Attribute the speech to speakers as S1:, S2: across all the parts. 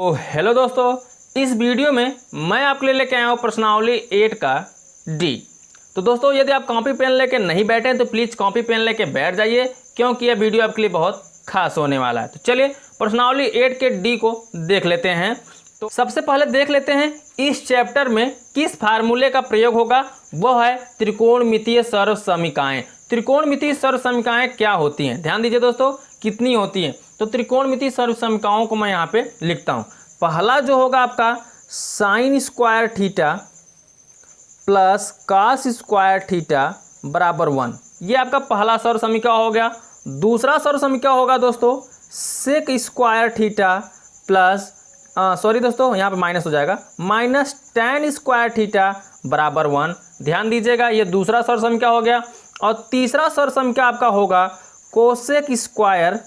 S1: तो हेलो दोस्तों, इस वीडियो में मैं आपके लिए लेके आया हूँ प्रश्नावली 8 का डी। तो दोस्तों, यदि आप कॉपी पेन लेके नहीं बैठे तो प्लीज़ कॉपी पेन लेके बैठ जाइए, क्योंकि यह वीडियो आपके लिए बहुत खास होने वाला है। तो चलिए प्रश्नावली 8 के डी को देख लेते हैं। तो सबसे पहले देख लेते हैं इस चैप्टर में किस फार्मूले का प्रयोग होगा। वह है त्रिकोणमितीय सर्वसमीकाएं। त्रिकोणमितीय सर्वसमीकाएं क्या होती हैं, ध्यान दीजिए दोस्तों, कितनी होती हैं। तो त्रिकोणमितीय सर्वसमीकाओं को मैं यहाँ पे लिखता हूँ। पहला जो होगा आपका sign square theta plus cos square theta बराबर 1, ये आपका पहला सर्वसमीका हो गया। दूसरा सर्वसमीका होगा दोस्तों sec square theta plus sorry दोस्तों, यहाँ पे माइनस हो जाएगा, माइनस tan स्क्वायर थीटा बराबर 1। ध्यान दीजिएगा, ये दूसरा सर्वसमीका हो गया। और तीसरा सर्वसमीका आपका होगा कोसेक स्क्वायर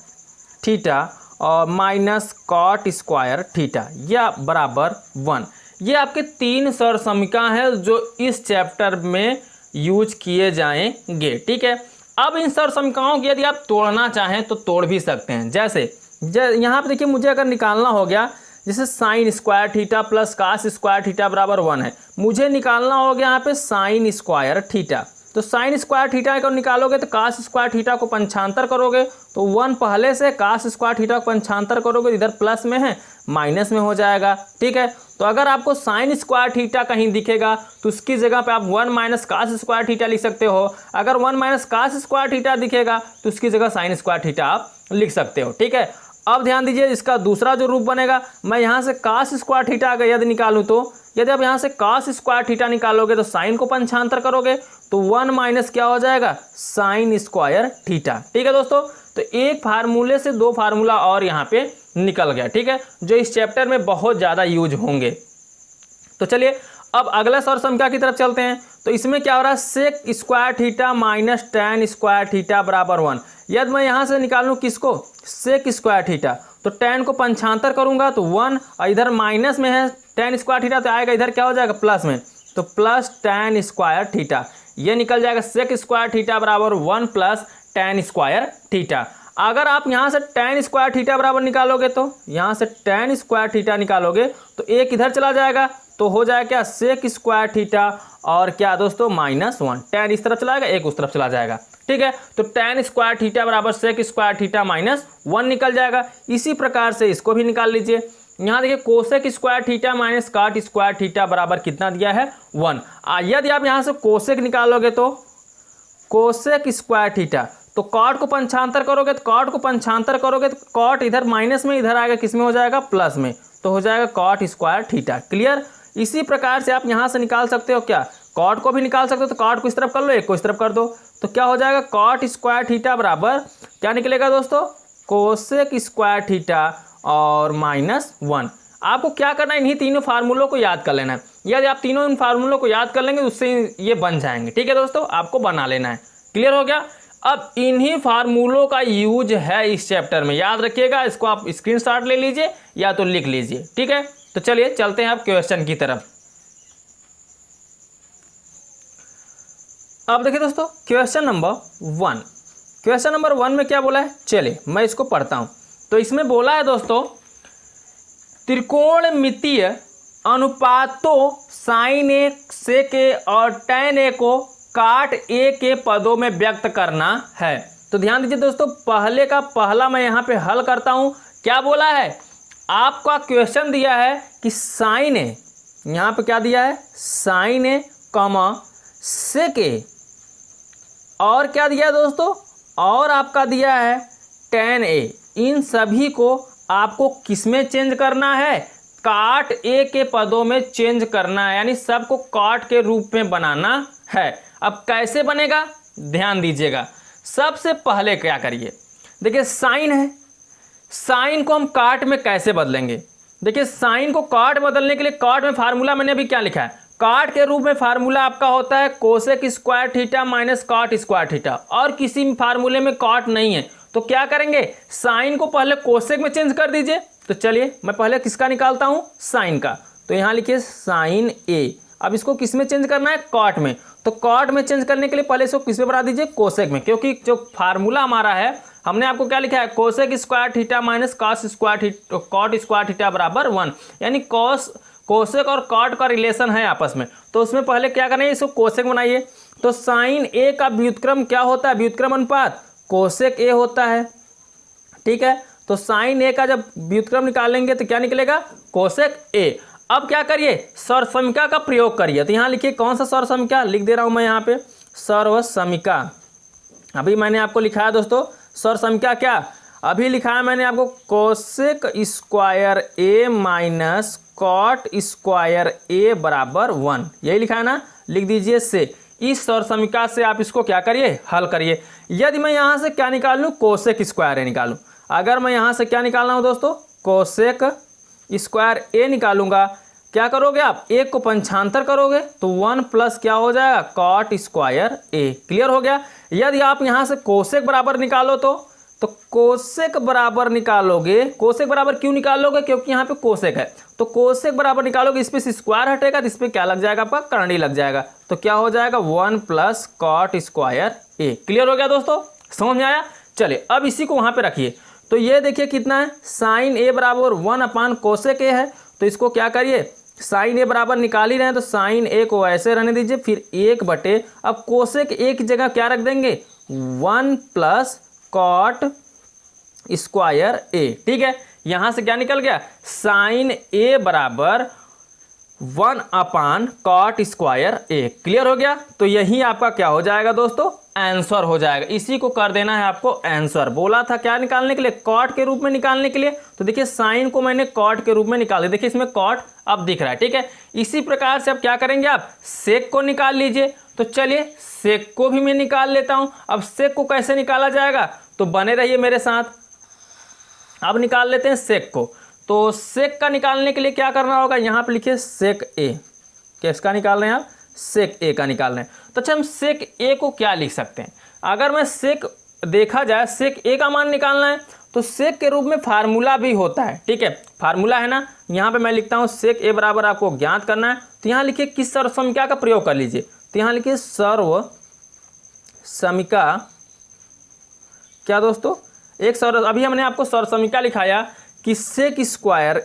S1: थीटा और माइनस कॉट स्क्वायर थीटा, या बराबर 1। ये आपके तीन सर्वसमीका हैं जो इस चैप्टर में यूज किए जाएंगे, ठीक है। अब इन सर्वसमीकाओं की यदि आप तोड़ना चाहें तो तोड़ भी सकते हैं। जैसे यहाँ पे देखिए, मुझे अगर निकालना हो गया, जैसे sine square theta plus cos square theta बराबर 1 है, मुझे निकालना हो गया यहाँ पे साइन स्क्वायर थीटा। तो साइन स्क्वायर थीटा को निकालोगे तो कास स्क्वायर थीटा को पंचांतर करोगे तो 1 पहले से, कास स्क्वायर थीटा को पंचांतर करोगे, इधर प्लस में है माइनस में हो जाएगा, ठीक है। तो अगर आपको साइन स्क्वायर थीटा कहीं दिखेगा तो उसकी जगह पे आप 1 माइनस कास स्क्वायर थीटा लिख सकते हो। अगर 1 माइनस कास स्क्वायर थीटा दिखेगा तो उसकी जगह साइन स्क्वायर थीटा आप लिख सकते हो, ठीक है। अब ध्यान दीजिए, इसका दूसरा जो रूप बनेगा, मैं यहाँ से कास स्क्वायर थीटा अगर यदि निकालूँ तो यदि आप यहाँ से कास स्क्वायर थीटा निकालोगे तो साइन को पंचांतर करोगे तो 1 माइनस क्या हो जाएगा, साइन स्क्वायर थीटा, ठीक है दोस्तों। तो एक फार्मूले से दो फार्मूला और यहाँ पे निकल गया, ठीक है, जो इस चैप्टर में बहुत ज़्यादा यूज होंगे। तो चलिए अब अगला सर्वसमीका की तरफ चलते हैं। तो इसमें क्या हो रहा है, sec square theta minus tan square theta बराबर 1। यदि मैं यहाँ से निकालूँ किसको, सेक स्क्वायर थीटा, तो tan को पंचांतर करूँगा तो 1, और इधर माइनस में है tan स्क्वायर थीटा तो आएगा इधर क्या हो जाएगा प्लस में, तो प्लस tan स्क्वायर थीटा, ये निकल जाएगा सेक स्क्वायर थीटा बराबर 1 प्लस tan स्क्वायर थीटा। अगर आप यहाँ से tan स्क्वायर थीटा बराबर निकालोगे तो यहाँ से tan स्क्वायर थीटा निकालोगे तो एक इधर चला जाएगा तो हो जाएगा क्या, सेक स्क्वायर थीटा और क्या दोस्तों -1। tan इस तरफ चला जाएगा, एक उस तरफ चला जाएगा, ठीक है। तो tan स्क्वायर थीटा बराबर सेक स्क्वायर थीटा -1 निकल जाएगा। इसी प्रकार से इसको भी निकाल लीजिए। यहाँ देखिए कोसेक स्क्वायर थीटा माइनस काट स्क्वायर थीटा बराबर कितना दिया है, 1। यदि आप यहाँ से कोसेक निकालोगे तो कोसेक स्क्वायर थीटा, तो कॉट को पंचांतर करोगे तो कॉट को पंचांतर करोगे तो कॉट इधर माइनस में, इधर आएगा किस में हो जाएगा, प्लस में, तो हो जाएगा कॉट स्क्वायर थीटा। क्लियर। इसी प्रकार से आप यहाँ से निकाल सकते हो क्या, कॉट को भी निकाल सकते हो, तो कॉट को इस तरफ कर लो, एक को इस तरफ कर दो, तो क्या हो जाएगा, कॉट स्क्वायर थीटा बराबर क्या निकलेगा दोस्तों, कोसेक स्क्वायर थीटा और -1। आपको क्या करना है, इन्हीं तीनों फार्मूलों को याद कर लेना है। यदि आप तीनों इन फार्मूलों को याद कर लेंगे उससे ये बन जाएंगे, ठीक है दोस्तों, आपको बना लेना है। क्लियर हो गया। अब इन्हीं फार्मूलों का यूज है इस चैप्टर में, याद रखिएगा, इसको आप स्क्रीनशॉट ले लीजिए या तो लिख लीजिए, ठीक है। तो चलिए चलते हैं अब क्वेश्चन की तरफ। अब देखिए दोस्तों, क्वेश्चन नंबर 1। क्वेश्चन नंबर 1 में क्या बोला है, चलिए मैं इसको पढ़ता हूं। तो इसमें बोला है दोस्तों, त्रिकोणमितीय अनुपातों साइन ए, सेक ए और tan ए को काट ए के पदों में व्यक्त करना है। तो ध्यान दीजिए दोस्तों, पहले का पहला मैं यहाँ पे हल करता हूँ। क्या बोला है, आपका क्वेश्चन दिया है कि साइन ए, यहाँ पे क्या दिया है, साइन ए कॉमा सेक ए, और क्या दिया है दोस्तों, और आपका दिया है tan ए। इन सभी को आपको किस में चेंज करना है, काट ए के पदों में चेंज करना है, यानी सबको काट के रूप में बनाना है। अब कैसे बनेगा, ध्यान दीजिएगा। सबसे पहले क्या करिए, देखिए साइन है, साइन को हम काट में कैसे बदलेंगे। देखिए साइन को काट बदलने के लिए काट में फार्मूला मैंने अभी क्या लिखा है, काट के रूप में फार्मूला आपका होता है कोसेक स्क्वायर थीटा माइनस काट स्क्वायर थीटा, और किसी फार्मूले में काट नहीं है। तो क्या करेंगे, साइन को पहले कोसेक में चेंज कर दीजिए। तो चलिए मैं पहले किसका निकालता हूँ, साइन का। तो यहाँ लिखिए साइन ए। अब इसको किस में चेंज करना है, कॉट में। तो कॉट में चेंज करने के लिए पहले इसको किस में बना दीजिए, कोसेक में, क्योंकि जो फार्मूला हमारा है हमने आपको क्या लिखा है, cosec square theta minus cot square theta बराबर 1, यानी कोसेक और कॉट का रिलेशन है आपस में। तो उसमें पहले क्या करें, इसको कोसेक बनाइए। तो साइन ए का व्युत्क्रम क्या होता है, व्युत्क्रम अनुपात कोसेक ए होता है, ठीक है। तो साइन ए का जब व्युत्क्रम निकालेंगे तो क्या निकलेगा, कोसेक ए। अब क्या करिए, सर्वसमिका का प्रयोग करिए। तो यहाँ लिखिए कौन सा सर्वसमिका, लिख दे रहा हूँ मैं यहाँ पे, सर्वसमिका। अभी मैंने आपको लिखा है दोस्तों सर्वसमिका, क्या अभी लिखा है मैंने आपको, कोसेक स्क्वायर ए माइनस कॉट स्क्वायर ए बराबर 1, यही लिखा है ना, लिख दीजिए से। इस सर्वसमिका से आप इसको क्या करिए, हल करिए। यदि मैं यहाँ से क्या निकाल लूँ, कोसेक स्क्वायर ए निकालूँ। अगर मैं यहाँ से क्या निकालना हूँ दोस्तों, कोसेक स्क्वायर ए निकालूंगा, क्या करोगे आप, एक को पंचांतर करोगे तो 1 प्लस क्या हो जाएगा, कॉट स्क्वायर ए। क्लियर हो गया। यदि आप यहाँ से कोसेक बराबर निकालो तो कोसेक बराबर निकालोगे, कोसेक बराबर क्यों निकालोगे, क्योंकि यहाँ पे कोसेक है। तो कोसेक बराबर निकालोगे, इस पे स्क्वायर हटेगा तो इस पे क्या लग जाएगा, आपका करंडी लग जाएगा। तो क्या हो जाएगा, 1 प्लस कॉट स्क्वायर ए। क्लियर हो गया दोस्तों, समझ में आया। चलिए अब इसी को वहाँ पे रखिए। तो ये देखिए कितना है, साइन ए बराबर 1 अपान कोसेक ए है। तो इसको क्या करिए, साइन ए बराबर निकाल ही रहे हैं तो साइन ए को ऐसे रहने दीजिए, फिर 1 बटे, अब कोसेक ए की जगह क्या रख देंगे, 1 प्लस कॉट स्क्वायर ए, ठीक है। यहां से क्या निकल गया, साइन ए बराबर 1 अपान कॉट स्क्वायर ए। क्लियर हो गया। तो यही आपका क्या हो जाएगा दोस्तों, आंसर हो जाएगा। इसी को कर देना है आपको आंसर। बोला था क्या निकालने के लिए, कॉट के रूप में निकालने के लिए। तो देखिए साइन को मैंने कॉट के रूप में निकाल दिया, देखिए इसमें कॉट अब दिख रहा है, ठीक है। इसी प्रकार से अब क्या करेंगे, आप सेक को निकाल लीजिए। तो चलिए सेक को भी मैं निकाल लेता हूं। अब सेक को कैसे निकाला जाएगा, तो बने रहिए मेरे साथ। अब निकाल लेते हैं सेक को। तो सेक का निकालने के लिए क्या करना होगा, यहाँ पे लिखिए सेक ए। किसका निकाल रहे हैं आप, सेक ए का निकाल रहे हैं। तो अच्छा हम सेक ए को क्या लिख सकते हैं, अगर मैं सेक देखा जाए, सेक ए का मान निकालना है तो सेक के रूप में फार्मूला भी होता है, ठीक है। फार्मूला है ना, यहाँ पे मैं लिखता हूँ सेक ए बराबर आपको ज्ञात करना है। तो यहाँ लिखिए किस सर्वसमिका का प्रयोग कर लीजिए। तो यहाँ लिखिए सर्वसमिका, क्या दोस्तों, अभी हमने आपको सर्वसमिका लिखाया कि सेक स्क्वायर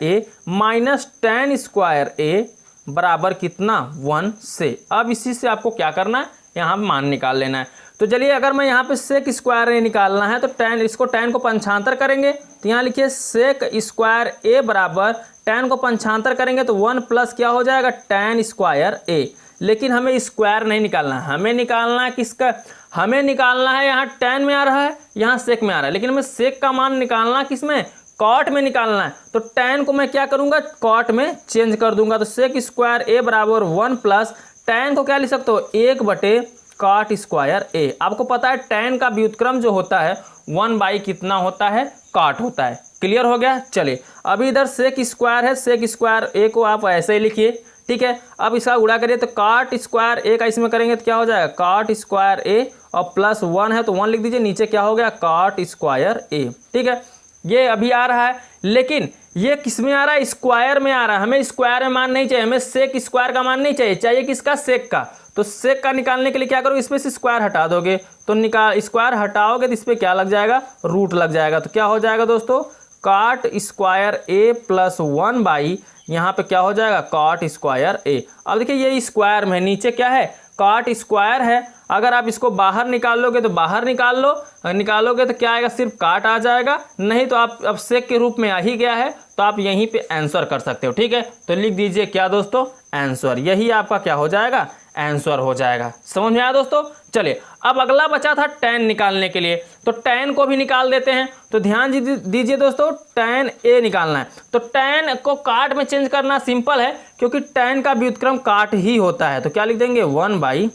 S1: ए माइनस टेन स्क्वायर ए बराबर कितना, 1 से। अब इसी से आपको क्या करना है, यहाँ मान निकाल लेना है। तो चलिए अगर मैं यहाँ पे सेक स्क्वायर ए निकालना है तो टेन को पंचांतर करेंगे। तो यहाँ लिखिए सेक स्क्वायर ए बराबर टेन को पंचांतर करेंगे तो 1 प्लस क्या हो जाएगा, टेन स्क्वायर ए। लेकिन हमें स्क्वायर नहीं निकालना है, हमें निकालना है किसका, हमें निकालना है, यहाँ टेन में आ रहा है, यहाँ सेक में आ रहा है, लेकिन हमें सेक का मान निकालना किसमें, कॉट में निकालना है। तो टेन को मैं क्या करूंगा, कॉट में चेंज कर दूंगा। तो सेक स्क्वायर ए बराबर 1 प्लस टेन को क्या लिख सकते हो, 1 बटे कॉट स्क्वायर ए। आपको पता है टेन का व्युत्क्रम जो होता है 1 बाई कितना होता है, कॉट होता है। क्लियर हो गया। चलिए अभी इधर सेक स्क्वायर है, सेक स्क्वायर ए को आप ऐसे ही लिखिए, ठीक है। अब इसका गुणा करिए तो कॉट स्क्वायर ए का इसमें करेंगे तो क्या हो जाएगा, कॉट स्क्वायर ए और प्लस 1 है तो 1 लिख दीजिए, नीचे क्या हो गया, कॉट स्क्वायर ए, ठीक है। ये अभी आ रहा है, लेकिन ये किस में आ रहा है, स्क्वायर में आ रहा है। हमें स्क्वायर में मान नहीं चाहिए, हमें सेक स्क्वायर का मान नहीं चाहिए, चाहिए किसका, सेक का। तो सेक का निकालने के लिए क्या करोगे, इसमें से स्क्वायर हटा दोगे तो स्क्वायर हटाओगे तो इस पर क्या लग जाएगा, रूट लग जाएगा। तो क्या हो जाएगा दोस्तों, cot square A plus 1 by, यहाँ पे क्या हो जाएगा, कॉट स्क्वायर ए। अब देखिए ये स्क्वायर में, नीचे क्या है, कॉट स्क्वायर है। अगर आप इसको बाहर निकालोगे तो बाहर निकालोगे तो क्या आएगा, सिर्फ काट आ जाएगा, नहीं तो आप अब सेक के रूप में आ ही गया है तो आप यहीं पे आंसर कर सकते हो, ठीक है। तो लिख दीजिए क्या दोस्तों, आंसर। यही आपका क्या हो जाएगा, आंसर हो जाएगा। समझ में आया दोस्तों। चलिए अब अगला बचा था टेन निकालने के लिए, तो टेन को भी निकाल देते हैं। तो ध्यान दीजिए दोस्तों, टेन ए निकालना है तो टेन को काट में चेंज करना सिंपल है, क्योंकि टेन का व्युत्क्रम काट ही होता है। तो क्या लिख देंगे, 1 बाई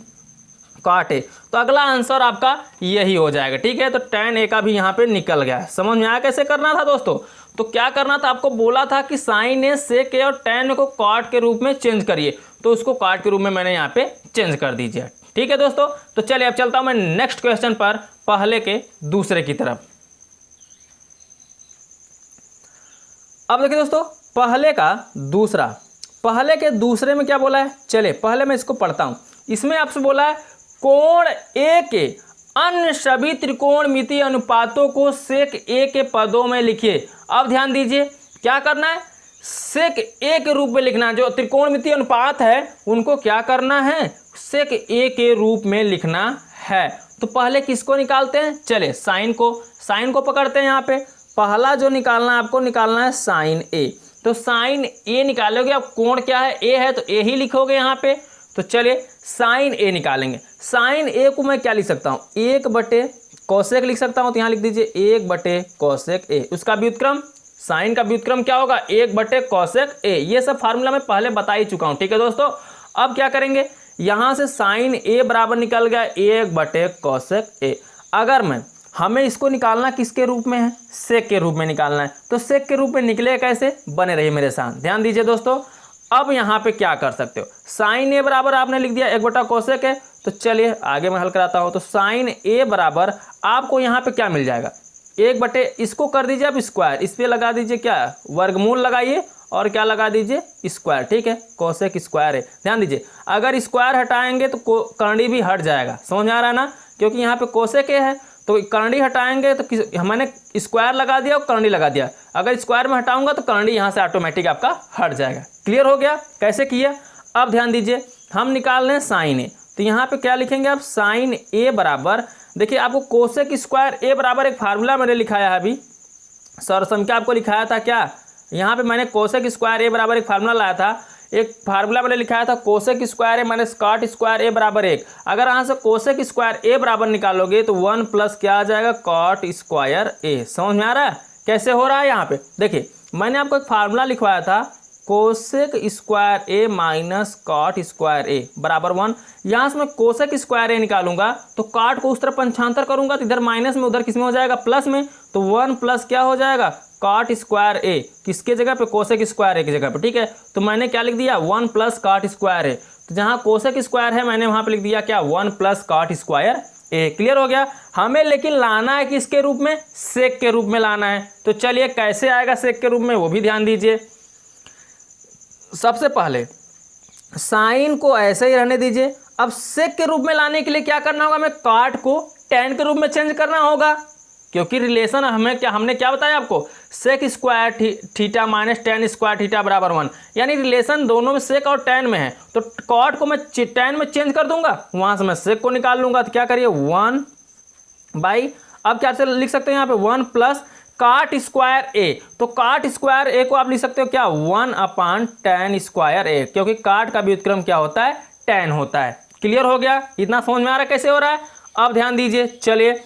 S1: काट ए। तो अगला आंसर आपका यही हो जाएगा, ठीक है। तो टेन ए का भी यहाँ पे निकल गया। समझ में आया कैसे करना था दोस्तों। तो क्या करना था, आपको बोला था कि साइन ए, सेक ए और टेन को कॉट के रूप में चेंज करिए, तो उसको कॉट के रूप में मैंने यहाँ पे चेंज कर दीजिए, ठीक है दोस्तों। तो चलिए अब चलता हूं मैं नेक्स्ट क्वेश्चन पर, पहले के दूसरे की तरफ। अब देखिए दोस्तों, पहले के दूसरे में क्या बोला है, चलिए पहले मैं इसको पढ़ता हूं। इसमें आपसे बोला है कोण ए के अन्य सभी त्रिकोणमितीय अनुपातों को सेक ए के पदों में लिखिए। अब ध्यान दीजिए क्या करना है, सेक ए के रूप में लिखना है। जो त्रिकोणमितीय अनुपात है उनको क्या करना है, सेक ए के रूप में लिखना है। तो पहले किसको निकालते हैं, चले साइन को पकड़ते हैं। यहाँ पे पहला जो निकालना है आपको, निकालना है साइन ए। तो साइन ए निकालोगे, अब कोण क्या है, ए है तो ए ही लिखोगे यहाँ पे। तो चलिए साइन ए निकालेंगे। साइन ए को मैं क्या लिख सकता हूँ, 1/, कोसेक लिख सकता हूँ। तो यहाँ लिख दीजिए 1/, कोसेक ए। उसका व्युत्क्रम, साइन का व्युत्क्रम क्या होगा, 1/, कोसेक ए। ये सब फार्मूला मैं पहले बता ही चुका हूँ, ठीक है दोस्तों। अब क्या करेंगे, यहाँ से साइन ए बराबर निकल गया 1/, कोसेक ए। अगर हमें इसको निकालना किसके रूप में है, सेक के रूप में निकालना है। तो सेक के रूप में निकले कैसे, बने रहिए मेरे साथ, ध्यान दीजिए दोस्तों। अब यहाँ पे क्या कर सकते हो, साइन ए बराबर आपने लिख दिया 1/, कोसेक है। तो चलिए आगे मैं हल कराता हूँ। तो साइन ए बराबर आपको यहाँ पे क्या मिल जाएगा, 1/, इसको कर दीजिए आप स्क्वायर, इस पर लगा दीजिए क्या, वर्गमूल लगाइए और क्या लगा दीजिए, स्क्वायर, ठीक है। कोसेक स्क्वायर है, ध्यान दीजिए अगर स्क्वायर हटाएंगे तो करंडी भी हट जाएगा, समझ में आ रहा है ना, क्योंकि यहाँ पे कोसेक है तो करंडी हटाएंगे तो मैंने स्क्वायर लगा दिया और करंडी लगा दिया। अगर स्क्वायर में हटाऊंगा तो करंडी यहाँ से ऑटोमेटिक आपका हट जाएगा। क्लियर हो गया कैसे किया। अब ध्यान दीजिए हम निकाल रहे हैं साइन ए। तो यहाँ पे क्या लिखेंगे आप, साइन ए बराबर, देखिए आपको कोसेक स्क्वायर ए बराबर एक फार्मूला मैंने लिखाया है, अभी सरसंख्या आपको लिखाया था क्या, यहाँ पे मैंने कोसेक स्क्वायर ए बराबर एक फार्मूला लाया था। एक फार्मूला मैंने लिखाया था कोसेक स्क्वायर ए माइनस कॉट स्क्वायर ए बराबर 1। अगर यहाँ से कोसेक स्क्वायर ए बराबर निकालोगे तो 1 प्लस क्या आ जाएगा, कॉट स्क्वायर ए। समझ में आ रहा है कैसे हो रहा है। यहाँ पे देखिए मैंने आपको एक फार्मूला लिखवाया था, कोसेक स्क्वायर ए माइनस कॉट स्क्वायर ए बराबर 1। यहाँ से मैं कोसेक स्क्वायर ए निकालूंगा तो कॉट को उस तरफ पंचांतर करूंगा तो इधर माइनस में, उधर किस में हो जाएगा, प्लस में। तो 1 प्लस क्या हो जाएगा, कॉट स्क्वायर ए, किसके जगह पे, कोसेक स्क्वायर ए की जगह पे, ठीक है। तो मैंने क्या लिख दिया, 1 प्लस कॉट स्क्वायर ए। तो जहाँ कोसेक स्क्वायर है मैंने वहाँ पे लिख दिया क्या, 1 प्लस कॉट स्क्वायर ए। क्लियर हो गया। हमें लेकिन लाना है किसके रूप में, सेक के रूप में लाना है। तो चलिए कैसे आएगा सेक के रूप में, वो भी ध्यान दीजिए। सबसे पहले साइन को ऐसे ही रहने दीजिए। अब सेक के रूप में लाने के लिए क्या करना होगा, हमें कॉट को टेन के रूप में चेंज करना होगा, क्योंकि रिलेशन हमने क्या बताया आपको, sec square theta minus tan square theta बराबर 1, यानी रिलेशन दोनों में सेक और टेन में है। तो कॉट को मैं टेन में चेंज कर दूंगा, वहां से मैं सेक को निकाल लूंगा। तो क्या करिए 1 बाई, अब क्या लिख सकते हैं यहाँ पे 1 प्लस कॉट स्क्वायर ए। तो कॉट स्क्वायर ए को आप लिख सकते हो क्या, 1/tan स्क्वायर ए, क्योंकि कॉट का व्युत्क्रम क्या होता है, tan होता है। क्लियर हो गया, इतना समझ में आ रहा है कैसे हो रहा है। अब ध्यान दीजिए, चलिए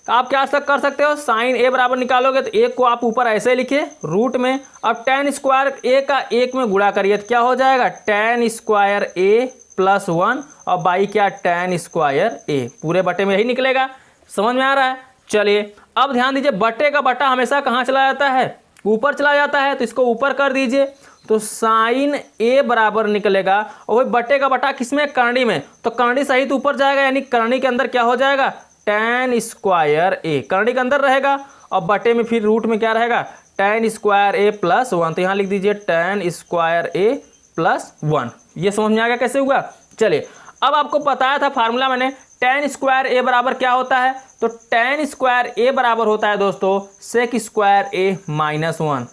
S1: आप क्या कर सकते हो, साइन ए बराबर निकालोगे तो एक को आप ऊपर ऐसे लिखिए रूट में। अब tan स्क्वायर ए का 1 में गुणा करिए तो क्या हो जाएगा, tan स्क्वायर ए प्लस 1 और बाई क्या, tan स्क्वायर ए, पूरे बटे में यही निकलेगा। समझ में आ रहा है। चलिए अब ध्यान दीजिए, बटे का बटा हमेशा कहाँ चला जाता है, ऊपर चला जाता है। तो इसको ऊपर कर दीजिए तो साइन ए बराबर निकलेगा, और वही बटे का बटा किसमें, करनी में। तो करनी सहित ऊपर जाएगा, यानी करनी के अंदर क्या हो जाएगा, tan स्क्वायर ए, करनी के अंदर रहेगा और बटे में फिर रूट में क्या रहेगा, tan स्क्वायर ए प्लस 1। तो यहाँ लिख दीजिए tan स्क्वायर ए प्लस 1। ये समझ में आ गया कैसे हुआ। चलिए अब आपको बताया था फार्मूला मैंने, tan स्क्वायर ए बराबर क्या होता है, तो tan स्क्वायर ए बराबर होता है दोस्तों सेक स्क्वायर ए माइनस 1,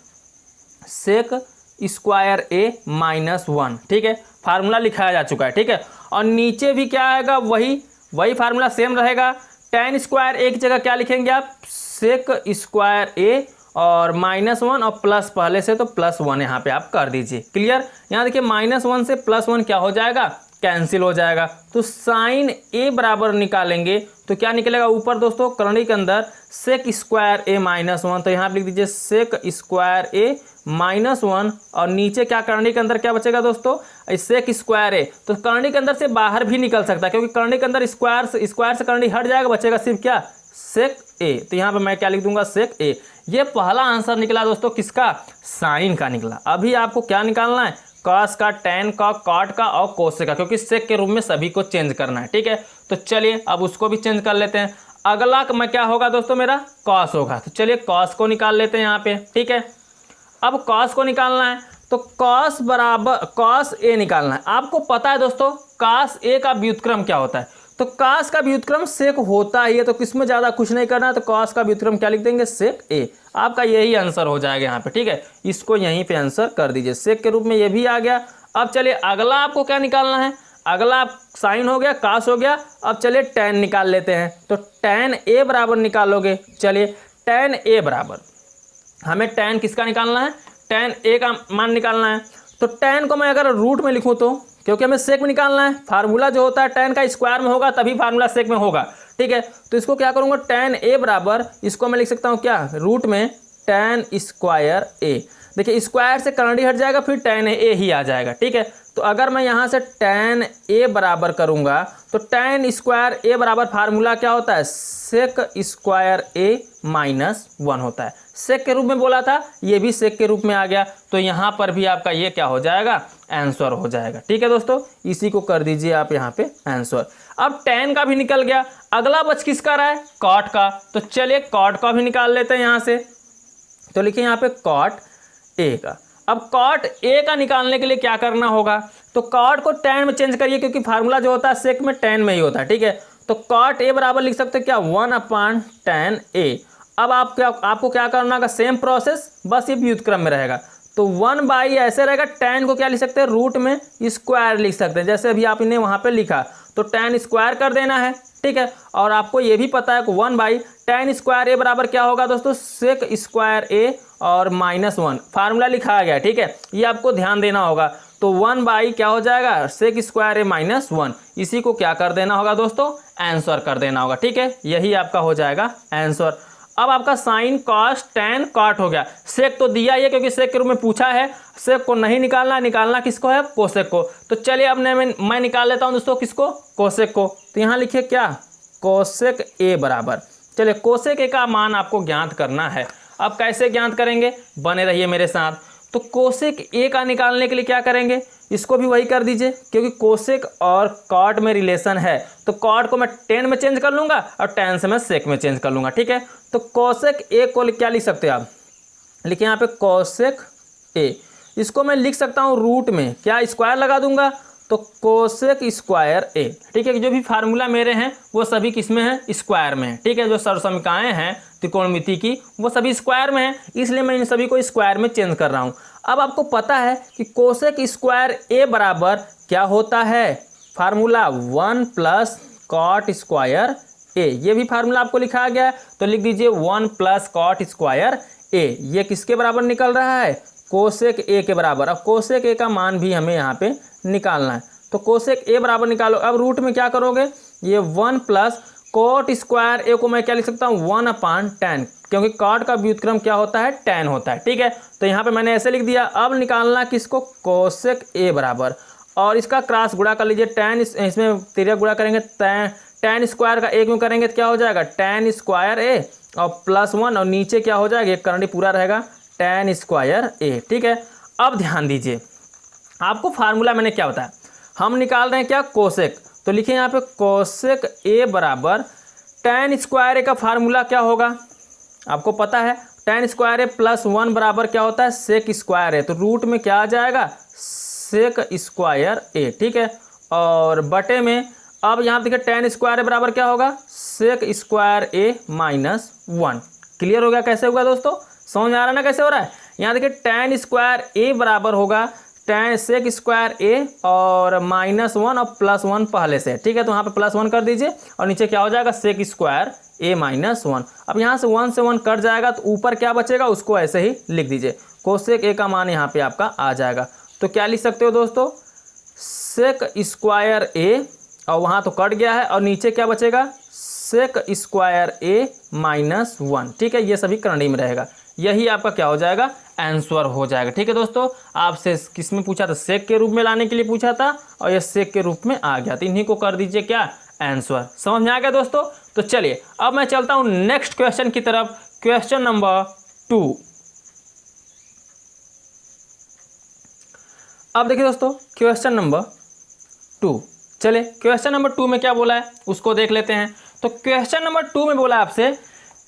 S1: सेक स्क्वायर ए माइनस 1, ठीक है। फार्मूला लिखाया जा चुका है, ठीक है। और नीचे भी क्या आएगा, वही फार्मूला सेम रहेगा। tan स्क्वायर ए की जगह क्या लिखेंगे आप, सेक स्क्वायर ए और -1 और प्लस पहले से तो +1 यहाँ पे आप कर दीजिए। क्लियर। यहाँ देखिए -1 से +1 क्या हो जाएगा, कैंसिल हो जाएगा। तो साइन ए बराबर निकालेंगे तो क्या निकलेगा, ऊपर दोस्तों करनी के अंदर सेक स्क्वायर ए -1, तो यहाँ पे लिख दीजिए सेक स्क्वायर ए -1 और नीचे क्या करनी के अंदर क्या बचेगा दोस्तों, सेक स्क्वायर ए। तो करनी के अंदर से बाहर भी निकल सकता है, क्योंकि करनी के अंदर स्क्वायर से करनी हट जाएगा, बचेगा सिर्फ क्या, सेक ए। तो यहाँ पे मैं क्या लिख दूंगा, सेक ए। ये पहला आंसर निकला दोस्तों किसका, साइन का निकला। अभी आपको क्या निकालना है, कॉस का, टेन का, कॉट का और कोसेक का, क्योंकि सेक के रूप में सभी को चेंज करना है, ठीक है। तो चलिए अब उसको भी चेंज कर लेते हैं। अगला मैं क्या होगा दोस्तों, मेरा कॉस होगा। तो चलिए कॉस को निकाल लेते हैं यहाँ पे, ठीक है। अब कॉस को निकालना है तो कॉस बराबर कॉस ए निकालना है। आपको पता है दोस्तों कॉस ए का व्युत्क्रम क्या होता है, तो cos का व्युत्क्रम sec होता ही है, तो किसमें ज़्यादा कुछ नहीं करना है, तो cos का व्युत्क्रम क्या लिख देंगे, sec a। आपका यही आंसर हो जाएगा यहाँ पे, ठीक है। इसको यहीं पे आंसर कर दीजिए, sec के रूप में ये भी आ गया। अब चलिए अगला आपको क्या निकालना है, अगला साइन हो गया, cos हो गया। अब चलिए tan निकाल लेते हैं, तो tan a बराबर निकालोगे। चलिए tan a बराबर, हमें tan किसका निकालना है, tan a का मान निकालना है। तो tan को मैं अगर रूट में लिखूं तो, क्योंकि हमें सेक में निकालना है, फार्मूला जो होता है tan का स्क्वायर में होगा तभी फार्मूला सेक में होगा, ठीक है। तो इसको क्या करूंगा, tan a बराबर, इसको मैं लिख सकता हूँ क्या, रूट में tan स्क्वायर a। देखिए स्क्वायर से करंडी हट जाएगा, फिर tan a ही आ जाएगा, ठीक है। तो अगर मैं यहाँ से tan a बराबर करूँगा तो tan स्क्वायर a बराबर फार्मूला क्या होता है, सेक स्क्वायर a माइनस 1 होता है। सेक के रूप में बोला था, ये भी सेक के रूप में आ गया, तो यहाँ पर भी आपका ये क्या हो जाएगा, आंसर हो जाएगा, ठीक है दोस्तों। इसी को कर दीजिए आप यहाँ पे आंसर। अब tan का भी निकल गया, अगला बच किसका रहा है, cot का। तो चलिए cot का भी निकाल लेते हैं यहाँ से। तो लिखिए यहाँ पे cot a का। अब cot a का निकालने के लिए क्या करना होगा, तो cot को tan में चेंज करिए, क्योंकि फार्मूला जो होता है सेक में tan में ही होता है, ठीक है। तो cot a बराबर लिख सकते हैं क्या, 1/tan a। अब आपको क्या करना होगा, सेम प्रोसेस, बस ये व्युत्क्रम में रहेगा। तो 1/, ऐसे रहेगा, tan को क्या लिख सकते हैं, रूट में स्क्वायर लिख सकते हैं, जैसे अभी आपने वहाँ पे लिखा। तो tan स्क्वायर कर देना है, ठीक है। और आपको ये भी पता है कि 1/tan स्क्वायर a बराबर क्या होगा दोस्तों, सेक स्क्वायर a और -1 फार्मूला लिखा गया, ठीक है। ये आपको ध्यान देना होगा। तो 1/ क्या हो जाएगा, सेक स्क्वायर a -1। इसी को क्या कर देना होगा दोस्तों, आंसर कर देना होगा, ठीक है। यही आपका हो जाएगा आंसर। अब आपका साइन, कॉस, टैन, कॉट हो गया। सेक तो दिया ही है, क्योंकि सेक के रूप में पूछा है। सेक को नहीं निकालना, निकालना किसको है, कोसेक को। तो चलिए अब मैं निकाल लेता हूं दोस्तों, किसको, कोसेक को। तो यहाँ लिखिए क्या, कोसेक ए बराबर, चलिए कोसेक ए का मान आपको ज्ञात करना है। अब कैसे ज्ञात करेंगे, बने रहिए मेरे साथ। तो कोसेक ए का निकालने के लिए क्या करेंगे, इसको भी वही कर दीजिए, क्योंकि कोसेक और कॉट में रिलेशन है। तो कॉट को मैं टेन में चेंज कर लूँगा और टेन से मैं सेक में चेंज कर लूँगा, ठीक है। तो कोसेक ए को क्या लिख सकते हैं आप, लिखिए यहाँ पे कोसेक ए। इसको मैं लिख सकता हूँ रूट में, क्या स्क्वायर लगा दूंगा, तो कोसेक स्क्वायर ए, ठीक है। जो भी फार्मूला मेरे हैं वो सभी किस में है, स्क्वायर में है, ठीक है। जो सरसमिकाएँ हैं त्रिकोणमिति की वो सभी स्क्वायर में है, इसलिए मैं इन सभी को स्क्वायर में चेंज कर रहा हूँ। अब आपको पता है कि कोसेक स्क्वायर ए बराबर क्या होता है, फार्मूला 1 + कॉट स्क्वायर ए। ये भी फार्मूला आपको लिखा गया है, तो लिख दीजिए 1 + कॉट स्क्वायर ए। ये किसके बराबर निकल रहा है, कोसेक ए के बराबर। अब कोसेक ए का मान भी हमें यहाँ पे निकालना है, तो कोसेक ए बराबर निकालो। अब रूट में क्या करोगे, ये 1 + कॉट स्क्वायर ए को मैं क्या लिख सकता हूँ, 1/tan, क्योंकि कॉट का व्युत्क्रम क्या होता है, tan होता है, ठीक है। तो यहाँ पे मैंने ऐसे लिख दिया। अब निकालना किसको, कोसेक ए बराबर, और इसका क्रॉस गुणा कर लीजिए। tan इसमें तिर्यक गुणा करेंगे, tan स्क्वायर का एक में करेंगे तो क्या हो जाएगा, tan स्क्वायर ए और +1, और नीचे क्या हो जाएगा, एक करंडी पूरा रहेगा, tan स्क्वायर ए, ठीक है। अब ध्यान दीजिए, आपको फार्मूला मैंने क्या बताया, हम निकाल रहे हैं क्या, कोसेक। तो लिखिए यहाँ पे कोसेक ए बराबर tan स्क्वायर ए का फार्मूला क्या होगा, आपको पता है, tan स्क्वायर ए +1 बराबर क्या होता है, सेक स्क्वायर ए। तो रूट में क्या आ जाएगा, सेक स्क्वायर ए, ठीक है। और बटे में, अब यहाँ देखिए tan स्क्वायर ए बराबर क्या होगा, सेक स्क्वायर ए -1। क्लियर हो गया, कैसे होगा दोस्तों, समझ में आ रहा है ना कैसे हो रहा है। यहाँ देखिए tan स्क्वायर ए बराबर होगा tan सेक स्क्वायर ए और -1 और +1 पहले से, ठीक है। तो यहाँ पे +1 कर दीजिए और नीचे क्या हो जाएगा, सेक स्क्वायर ए -1। अब यहाँ से 1 से 1 कट जाएगा, तो ऊपर क्या बचेगा उसको ऐसे ही लिख दीजिए। कोसेक ए का मान यहाँ पे आपका आ जाएगा। तो क्या लिख सकते हो दोस्तों, सेक स्क्वायर ए, और वहाँ तो कट गया है, और नीचे क्या बचेगा, सेक स्क्वायर ए -1, ठीक है। ये सभी करंडी में रहेगा, यही आपका क्या हो जाएगा, आंसर हो जाएगा, ठीक है दोस्तों। आपसे किस में पूछा था, सेक के रूप में लाने के लिए पूछा था, और ये सेक के रूप में आ गया, तो इन्हीं को कर दीजिए क्या, आंसर। समझ में आ गया दोस्तों। तो चलिए अब मैं चलता हूं नेक्स्ट क्वेश्चन की तरफ, क्वेश्चन नंबर 2। अब देखिए दोस्तों क्वेश्चन नंबर 2, चलिए क्वेश्चन नंबर 2 में क्या बोला है उसको देख लेते हैं। तो क्वेश्चन नंबर 2 में बोला आपसे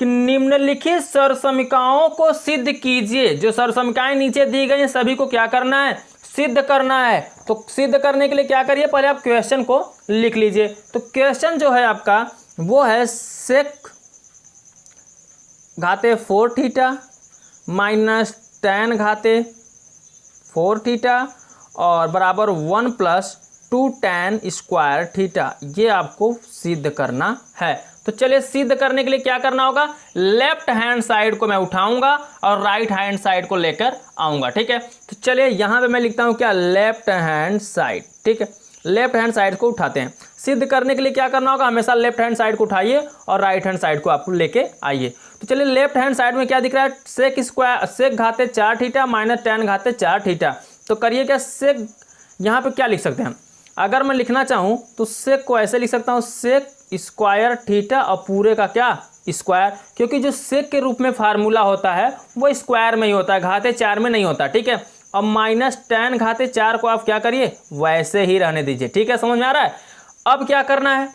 S1: कि निम्नलिखित सरसमिकाओं को सिद्ध कीजिए। जो सरसमिकाएं नीचे दी गई हैं सभी को क्या करना है, सिद्ध करना है। तो सिद्ध करने के लिए क्या करिए, पहले आप क्वेश्चन को लिख लीजिए। तो क्वेश्चन जो है आपका वो है सेक घाते 4 थीटा माइनस tan घाते 4 थीटा और बराबर 1 प्लस 2 tan स्क्वायर थीटा। ये आपको सिद्ध करना है। तो चलिए सिद्ध करने के लिए क्या करना होगा, लेफ्ट हैंड साइड को मैं उठाऊंगा और राइट हैंड साइड को लेकर आऊंगा। ठीक है, तो चलिए यहाँ पे मैं लिखता हूँ क्या, लेफ्ट हैंड साइड। ठीक है, लेफ्ट हैंड साइड को उठाते हैं। सिद्ध करने के लिए क्या करना होगा, हमेशा लेफ्ट हैंड साइड को उठाइए और राइट हैंड साइड को आप लेके आइए। तो चलिए लेफ्ट हैंड साइड में क्या दिख रहा है, सेक घाते 4 थीटा माइनस tan घाते 4 थीटा। तो करिए क्या, सेक यहाँ पे क्या लिख सकते हैं, अगर मैं लिखना चाहूँ तो सेक को ऐसे लिख सकता हूँ, सेक स्क्वायर थीटा और पूरे का क्या स्क्वायर, क्योंकि जो सेक के रूप में फार्मूला होता है वो स्क्वायर में ही होता है, घाते 4 में नहीं होता। ठीक है, और माइनस tan घाते 4 को आप क्या करिए, वैसे ही रहने दीजिए। ठीक है, समझ में आ रहा है। अब क्या करना है,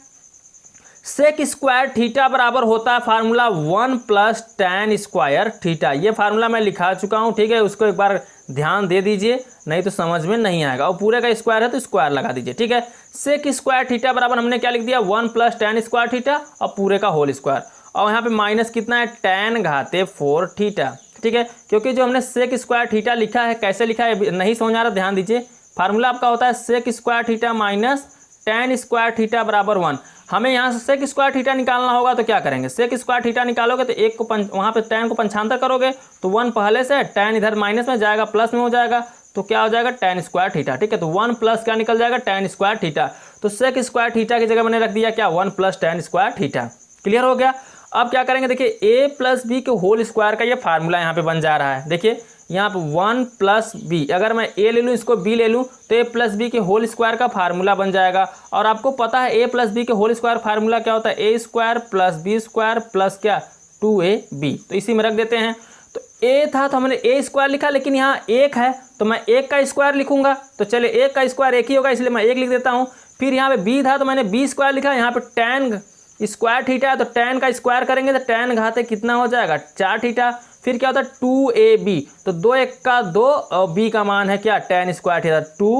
S1: सेक स्क्वायर थीटा बराबर होता है formula 1 plus tan square theta. ये फार्मूला मैं लिखा चुका हूँ। ठीक है, उसको एक बार ध्यान दे दीजिए, नहीं तो समझ में नहीं आएगा। और पूरे का स्क्वायर है तो स्क्वायर लगा दीजिए। ठीक है, सेक स्क्वायर थीटा बराबर हमने क्या लिख दिया, 1 प्लस tan स्क्वायर थीटा और पूरे का होल स्क्वायर। और यहाँ पे माइनस कितना है, tan घाते 4 थीटा। ठीक है, क्योंकि जो हमने सेक स्क्वायर थीटा लिखा है, कैसे लिखा है नहीं समझ आ रहा, ध्यान दीजिए। फार्मूला आपका होता है sec square theta minus tan square theta बराबर 1। हमें यहाँ से सेक स्क्वायर थीटा निकालना होगा तो क्या करेंगे, सेक स्क्वायर थीटा निकालोगे तो एक को वहाँ पे tan को पंचांतर करोगे तो 1 पहले से, tan इधर माइनस में जाएगा प्लस में हो जाएगा, तो क्या हो जाएगा, tan स्क्वायर थीटा। ठीक है, तो 1 प्लस क्या निकल जाएगा, tan स्क्वायर थीटा। तो सेक स्क्वायर थीटा की जगह मैंने रख दिया क्या, 1 plus tan square theta. Clear हो गया। अब क्या करेंगे, देखिए a प्लस बी के होल स्क्वायर का ये फार्मूला यहाँ पे बन जा रहा है। देखिए यहाँ पे 1 प्लस बी, अगर मैं a ले लूँ इसको b ले लूँ तो a प्लस बी के होल स्क्वायर का फार्मूला बन जाएगा। और आपको पता है a प्लस बी के होल स्क्वायर फार्मूला क्या होता है, a square plus B square plus क्या 2ab। तो इसी में रख देते हैं। तो a था तो हमने a स्क्वायर लिखा, लेकिन यहाँ 1 है तो मैं 1 का स्क्वायर लिखूंगा। तो चलिए 1 का स्क्वायर 1 ही होगा, इसलिए मैं 1 लिख देता हूँ। फिर यहाँ पे b था तो मैंने b स्क्वायर लिखा, यहाँ पे tan स्क्वायर थीटा है तो tan का स्क्वायर करेंगे तो tan घाते कितना हो जाएगा, 4 थीटा। फिर क्या होता है 2ab, तो 2 1 का 2 और b का मान है क्या, tan square theta, 2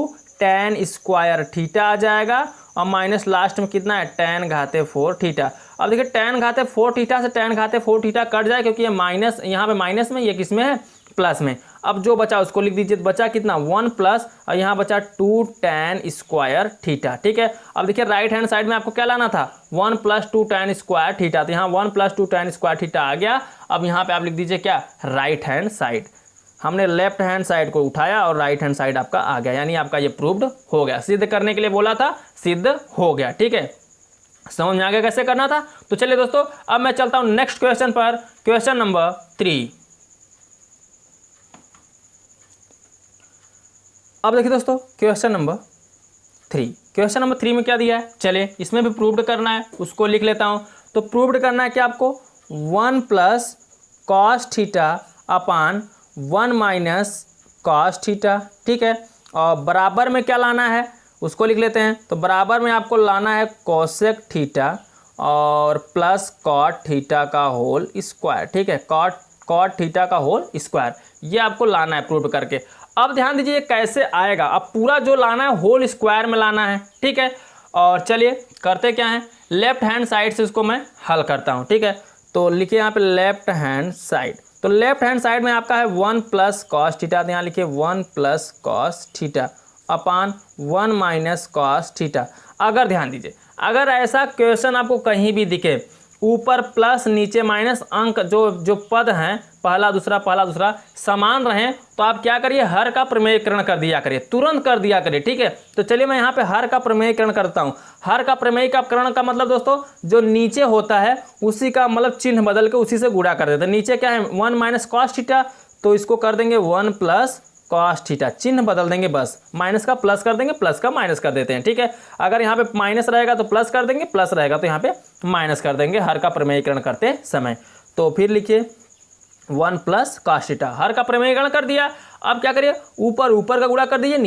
S1: tan square theta आ जाएगा। और माइनस लास्ट में कितना है, tan घाते 4 थीटा। अब देखिए tan घाते 4 थीटा से tan घाते 4 थीटा कट जाए, क्योंकि ये माइनस यहाँ पे माइनस में, ये किस में है, प्लस में। अब जो बचा उसको लिख दीजिए, बचा कितना 1 प्लस और यहाँ बचा 2 tan स्क्वायर थीटा। ठीक है, अब देखिए राइट हैंड साइड में आपको क्या लाना था, 1 प्लस 2 tan स्क्वायर थीटा। तो यहाँ 1 प्लस 2 tan स्क्वायर थीटा आ गया। अब यहाँ पे आप लिख दीजिए क्या, राइट हैंड साइड। हमने लेफ्ट हैंड साइड को उठाया और राइट हैंड साइड आपका आ गया, यानी आपका ये प्रूव्ड हो गया। सिद्ध करने के लिए बोला था, सिद्ध हो गया। ठीक है, समझ में आ गया कैसे करना था। तो चलिए दोस्तों, अब मैं चलता हूं नेक्स्ट क्वेश्चन पर, क्वेश्चन नंबर 3। अब देखिए दोस्तों, क्वेश्चन नंबर 3, क्वेश्चन नंबर 3 में क्या दिया है, चलिए इसमें भी प्रूव्ड करना है, उसको लिख लेता हूं। तो प्रूव्ड करना है कि आपको 1 plus cos theta upon 1 minus cos theta. ठीक है, और बराबर में क्या लाना है उसको लिख लेते हैं। तो बराबर में आपको लाना है कोसेक थीटा और प्लस कॉट थीटा का होल स्क्वायर। ठीक है, कॉट थीटा का होल स्क्वायर, ये आपको लाना है प्रूव करके। अब ध्यान दीजिए कैसे आएगा, अब पूरा जो लाना है होल स्क्वायर में लाना है। ठीक है, और चलिए करते क्या है, लेफ्ट हैंड साइड से इसको मैं हल करता हूँ। ठीक है, तो लिखिए यहाँ पे लेफ्ट हैंड साइड। तो लेफ्ट हैंड साइड में आपका है 1 प्लस कॉस थीटा, तो यहाँ लिखिए 1 plus cos theta upon 1 minus cos theta. अगर ध्यान दीजिए, अगर ऐसा क्वेश्चन आपको कहीं भी दिखे, ऊपर प्लस नीचे माइनस, अंक जो पद हैं पहला दूसरा समान रहें, तो आप क्या करिए, हर का प्रमेयीकरण कर दिया करिए, तुरंत कर दिया करिए। ठीक है, तो चलिए मैं यहाँ पे हर का प्रमेयीकरण करता हूँ। हर का प्रमेयीकरण का मतलब दोस्तों, जो नीचे होता है उसी का मतलब चिन्ह बदल के उसी से गुणा कर देते हैं। नीचे क्या है 1 माइनस कॉस थीटा, तो इसको कर देंगे 1 प्लस कॉस थीटा, चिन्ह बदल देंगे, बस माइनस का प्लस कर देंगे, प्लस का माइनस कर देते हैं। ठीक है, अगर यहाँ पे माइनस रहेगा तो प्लस कर देंगे, प्लस रहेगा तो यहाँ पे माइनस कर देंगे हर का प्रमेयीकरण करते समय। तो फिर लिखिए 1 प्लस कॉस थीटा, हर का प्रमेयीकरण कर दिया। अब क्या करिए, ऊपर का गुणा कर दीजिए,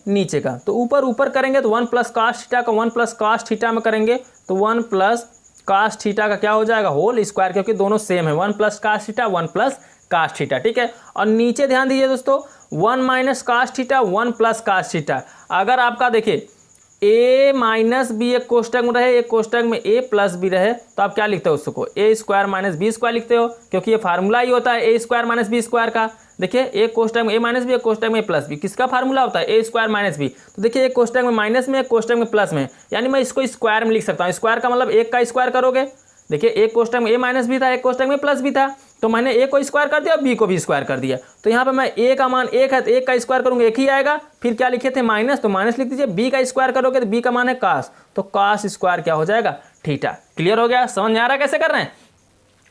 S1: नीचे का। तो ऊपर करेंगे तो 1 प्लस कॉस थीटा का 1 प्लस कॉस थीटा में करेंगे तो 1 प्लस कॉस थीटा का क्या हो जाएगा, होल स्क्वायर, क्योंकि दोनों सेम है, 1 plus cos theta 1 plus cos theta. ठीक है, और नीचे ध्यान दीजिए दोस्तों, 1 minus cos theta 1 plus cos theta. अगर आपका देखिए a माइनस बी एक कोष्टक में रहे, एक कोष्टक में a प्लस बी रहे, तो आप क्या लिखते हो उसको a square minus B square लिखते हो, क्योंकि ये फार्मूला ही होता है a square minus B square का। देखिए एक कोष्टक में a माइनस बी, एक कोष्टक में a प्लस बी, किसका फार्मूला होता है a स्क्वायर माइनस बी। तो देखिए एक कोष्टक में माइनस में, एक कोष्टक में प्लस में, यानी मैं इसको स्क्वायर में लिख सकता हूँ। स्क्वायर का मतलब एक का स्क्वायर करोगे, देखिए एक कोष्टक में a माइनस बी था, एक कोष्टक में प्लस बी था, तो मैंने a को स्क्वायर कर दिया, b को भी स्क्वायर कर दिया। तो यहाँ पे मैं a का मान 1 है तो 1 का स्क्वायर करूँगा 1 ही आएगा। फिर क्या लिखे थे माइनस, तो माइनस लिख दीजिए। b का स्क्वायर करोगे तो b का मान है कास, तो कास स्क्वायर क्या हो जाएगा थीटा। क्लियर हो गया, समझ में आ रहा है कैसे कर रहे हैं।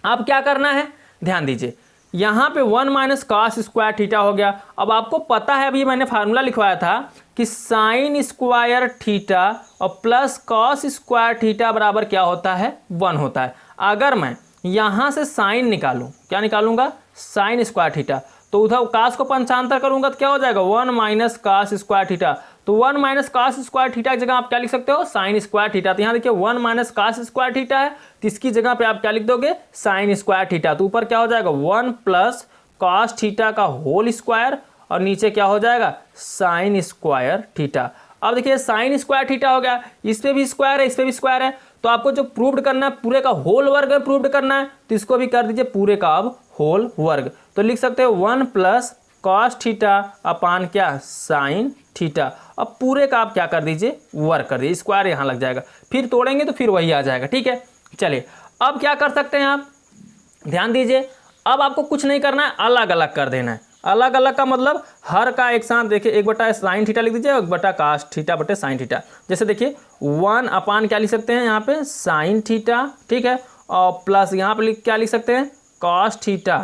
S1: अब क्या करना है ध्यान दीजिए, यहाँ पे 1 माइनस कास स्क्वायर थीटा हो गया। अब आपको पता है अभी मैंने फार्मूला लिखवाया था कि साइन स्क्वायर थीटा और प्लस कॉस स्क्वायर थीटा बराबर क्या होता है 1 होता है। अगर मैं यहाँ से साइन निकालूं, क्या निकालूंगा साइन स्क्वायर थीटा, तो उधर कास को पंचांतर करूंगा तो क्या हो जाएगा 1 माइनस कास स्क्वायर थीटा। तो 1 माइनस कास स्क्वायर थीटा की जगह आप क्या लिख सकते हो साइन स्क्वायर थीटा। तो यहाँ देखिए 1 माइनस कास स्क्वायर थीटा है, तो इसकी जगह पे आप क्या लिख दोगे साइन स्क्वायर थीटा। तो ऊपर क्या हो जाएगा 1 प्लस कॉस थीटा का होल स्क्वायर और नीचे क्या हो जाएगा साइन स्क्वायर थीटा। अब देखिए साइन स्क्वायर थीटा हो गया, इस पे भी स्क्वायर है, इस पे भी स्क्वायर है, तो आपको जो प्रूव्ड करना है पूरे का होल वर्ग में प्रूव्ड करना है, तो इसको भी कर दीजिए पूरे का अब होल वर्ग। तो लिख सकते हो 1 प्लस कॉस थीटा अपान क्या साइन थीटा। अब पूरे का आप क्या कर दीजिए वर्ग कर दीजिए, स्क्वायर यहाँ लग जाएगा, फिर तोड़ेंगे तो फिर वही आ जाएगा। ठीक है, चलिए अब क्या कर सकते हैं आप ध्यान दीजिए। अब आपको कुछ नहीं करना है, अलग अलग कर देना है। अलग अलग का मतलब हर का एक साथ देखिए 1 बटा साइन थीटा लिख दीजिए, 1 बटा कास थीटा बटे साइन थीटा। जैसे देखिए 1 अपान क्या लिख सकते हैं यहाँ पे साइन थीटा, ठीक है, और प्लस यहाँ पे क्या लिख सकते हैं कॉस थीटा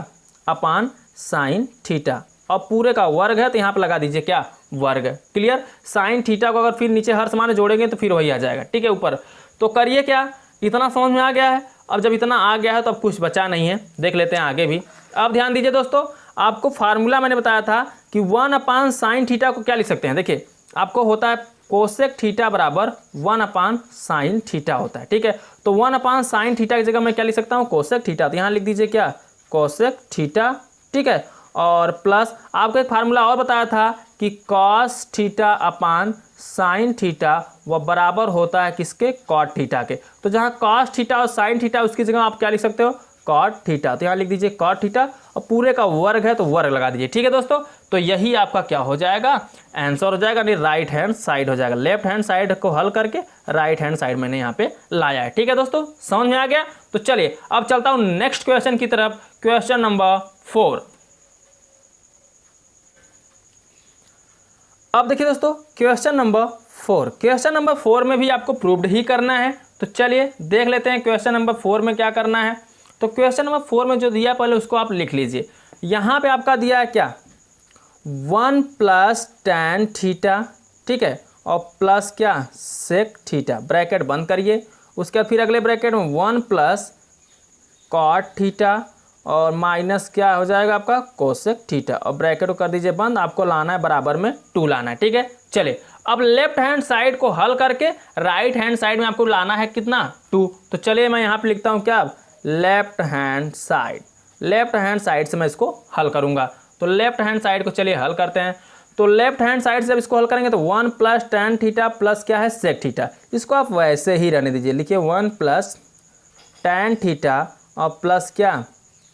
S1: अपान साइन थीटा, और पूरे का वर्ग है तो यहाँ पे लगा दीजिए क्या वर्ग। क्लियर, साइन थीटा को अगर फिर नीचे हर समान जोड़ेंगे तो फिर वही आ जाएगा। ठीक है, ऊपर तो करिए क्या, इतना समझ में आ गया है। अब जब इतना आ गया है तो अब कुछ बचा नहीं है, देख लेते हैं आगे भी। अब ध्यान दीजिए दोस्तों, आपको फार्मूला मैंने बताया था कि 1 अपान साइन थीटा को क्या लिख सकते हैं। देखिए आपको होता है कोसेक थीटा बराबर 1 अपान साइन थीटा होता है। ठीक है, तो 1 अपान साइन थीटा की जगह मैं क्या लिख सकता हूँ कोसेक थीटा, तो यहाँ लिख दीजिए क्या कोसेक थीटा। ठीक है, और प्लस आपको एक फार्मूला और बताया था कि कॉस थीटा अपान साइन थीटा वह बराबर होता है किसके कॉट थीटा के। तो जहाँ कॉस थीटा और साइन थीटा उसकी जगह आप क्या लिख सकते हो कॉट थीटा, तो यहाँ लिख दीजिए कॉट थीटा, और पूरे का वर्ग है तो वर्ग लगा दीजिए। ठीक है दोस्तों, तो यही आपका क्या हो जाएगा आंसर हो जाएगा, नहीं राइट हैंड साइड हो जाएगा। लेफ्ट हैंड साइड को हल करके राइट हैंड साइड मैंने यहाँ पे लाया है। ठीक है दोस्तों, समझ में आ गया। तो चलिए अब चलता हूँ नेक्स्ट क्वेश्चन की तरफ, क्वेश्चन नंबर 4। अब देखिए दोस्तों क्वेश्चन नंबर 4, क्वेश्चन नंबर 4 में भी आपको प्रूव्ड ही करना है। तो चलिए देख लेते हैं क्वेश्चन नंबर 4 में क्या करना है। तो क्वेश्चन नंबर 4 में जो दिया पहले उसको आप लिख लीजिए। यहाँ पे आपका दिया है क्या 1 प्लस tan थीटा, ठीक है, और प्लस क्या सेक थीटा, ब्रैकेट बंद करिए। उसके बाद फिर अगले ब्रैकेट में 1 प्लस कॉट थीटा और माइनस क्या हो जाएगा आपका कोसेक थीटा, और ब्रैकेट को कर दीजिए बंद। आपको लाना है बराबर में 2 लाना है। ठीक है, चलिए अब लेफ्ट हैंड साइड को हल करके राइट हैंड साइड में आपको लाना है कितना 2। तो चलिए मैं यहाँ पे लिखता हूँ क्या left hand side, left hand side से मैं इसको हल करूँगा। तो लेफ्ट हैंड साइड को चलिए हल करते हैं। तो लेफ्ट हैंड साइड से जब इसको हल करेंगे तो 1 प्लस tan थीटा प्लस क्या है सेक थीटा, इसको आप वैसे ही रहने दीजिए। लिखिए 1 प्लस tan थीटा और प्लस क्या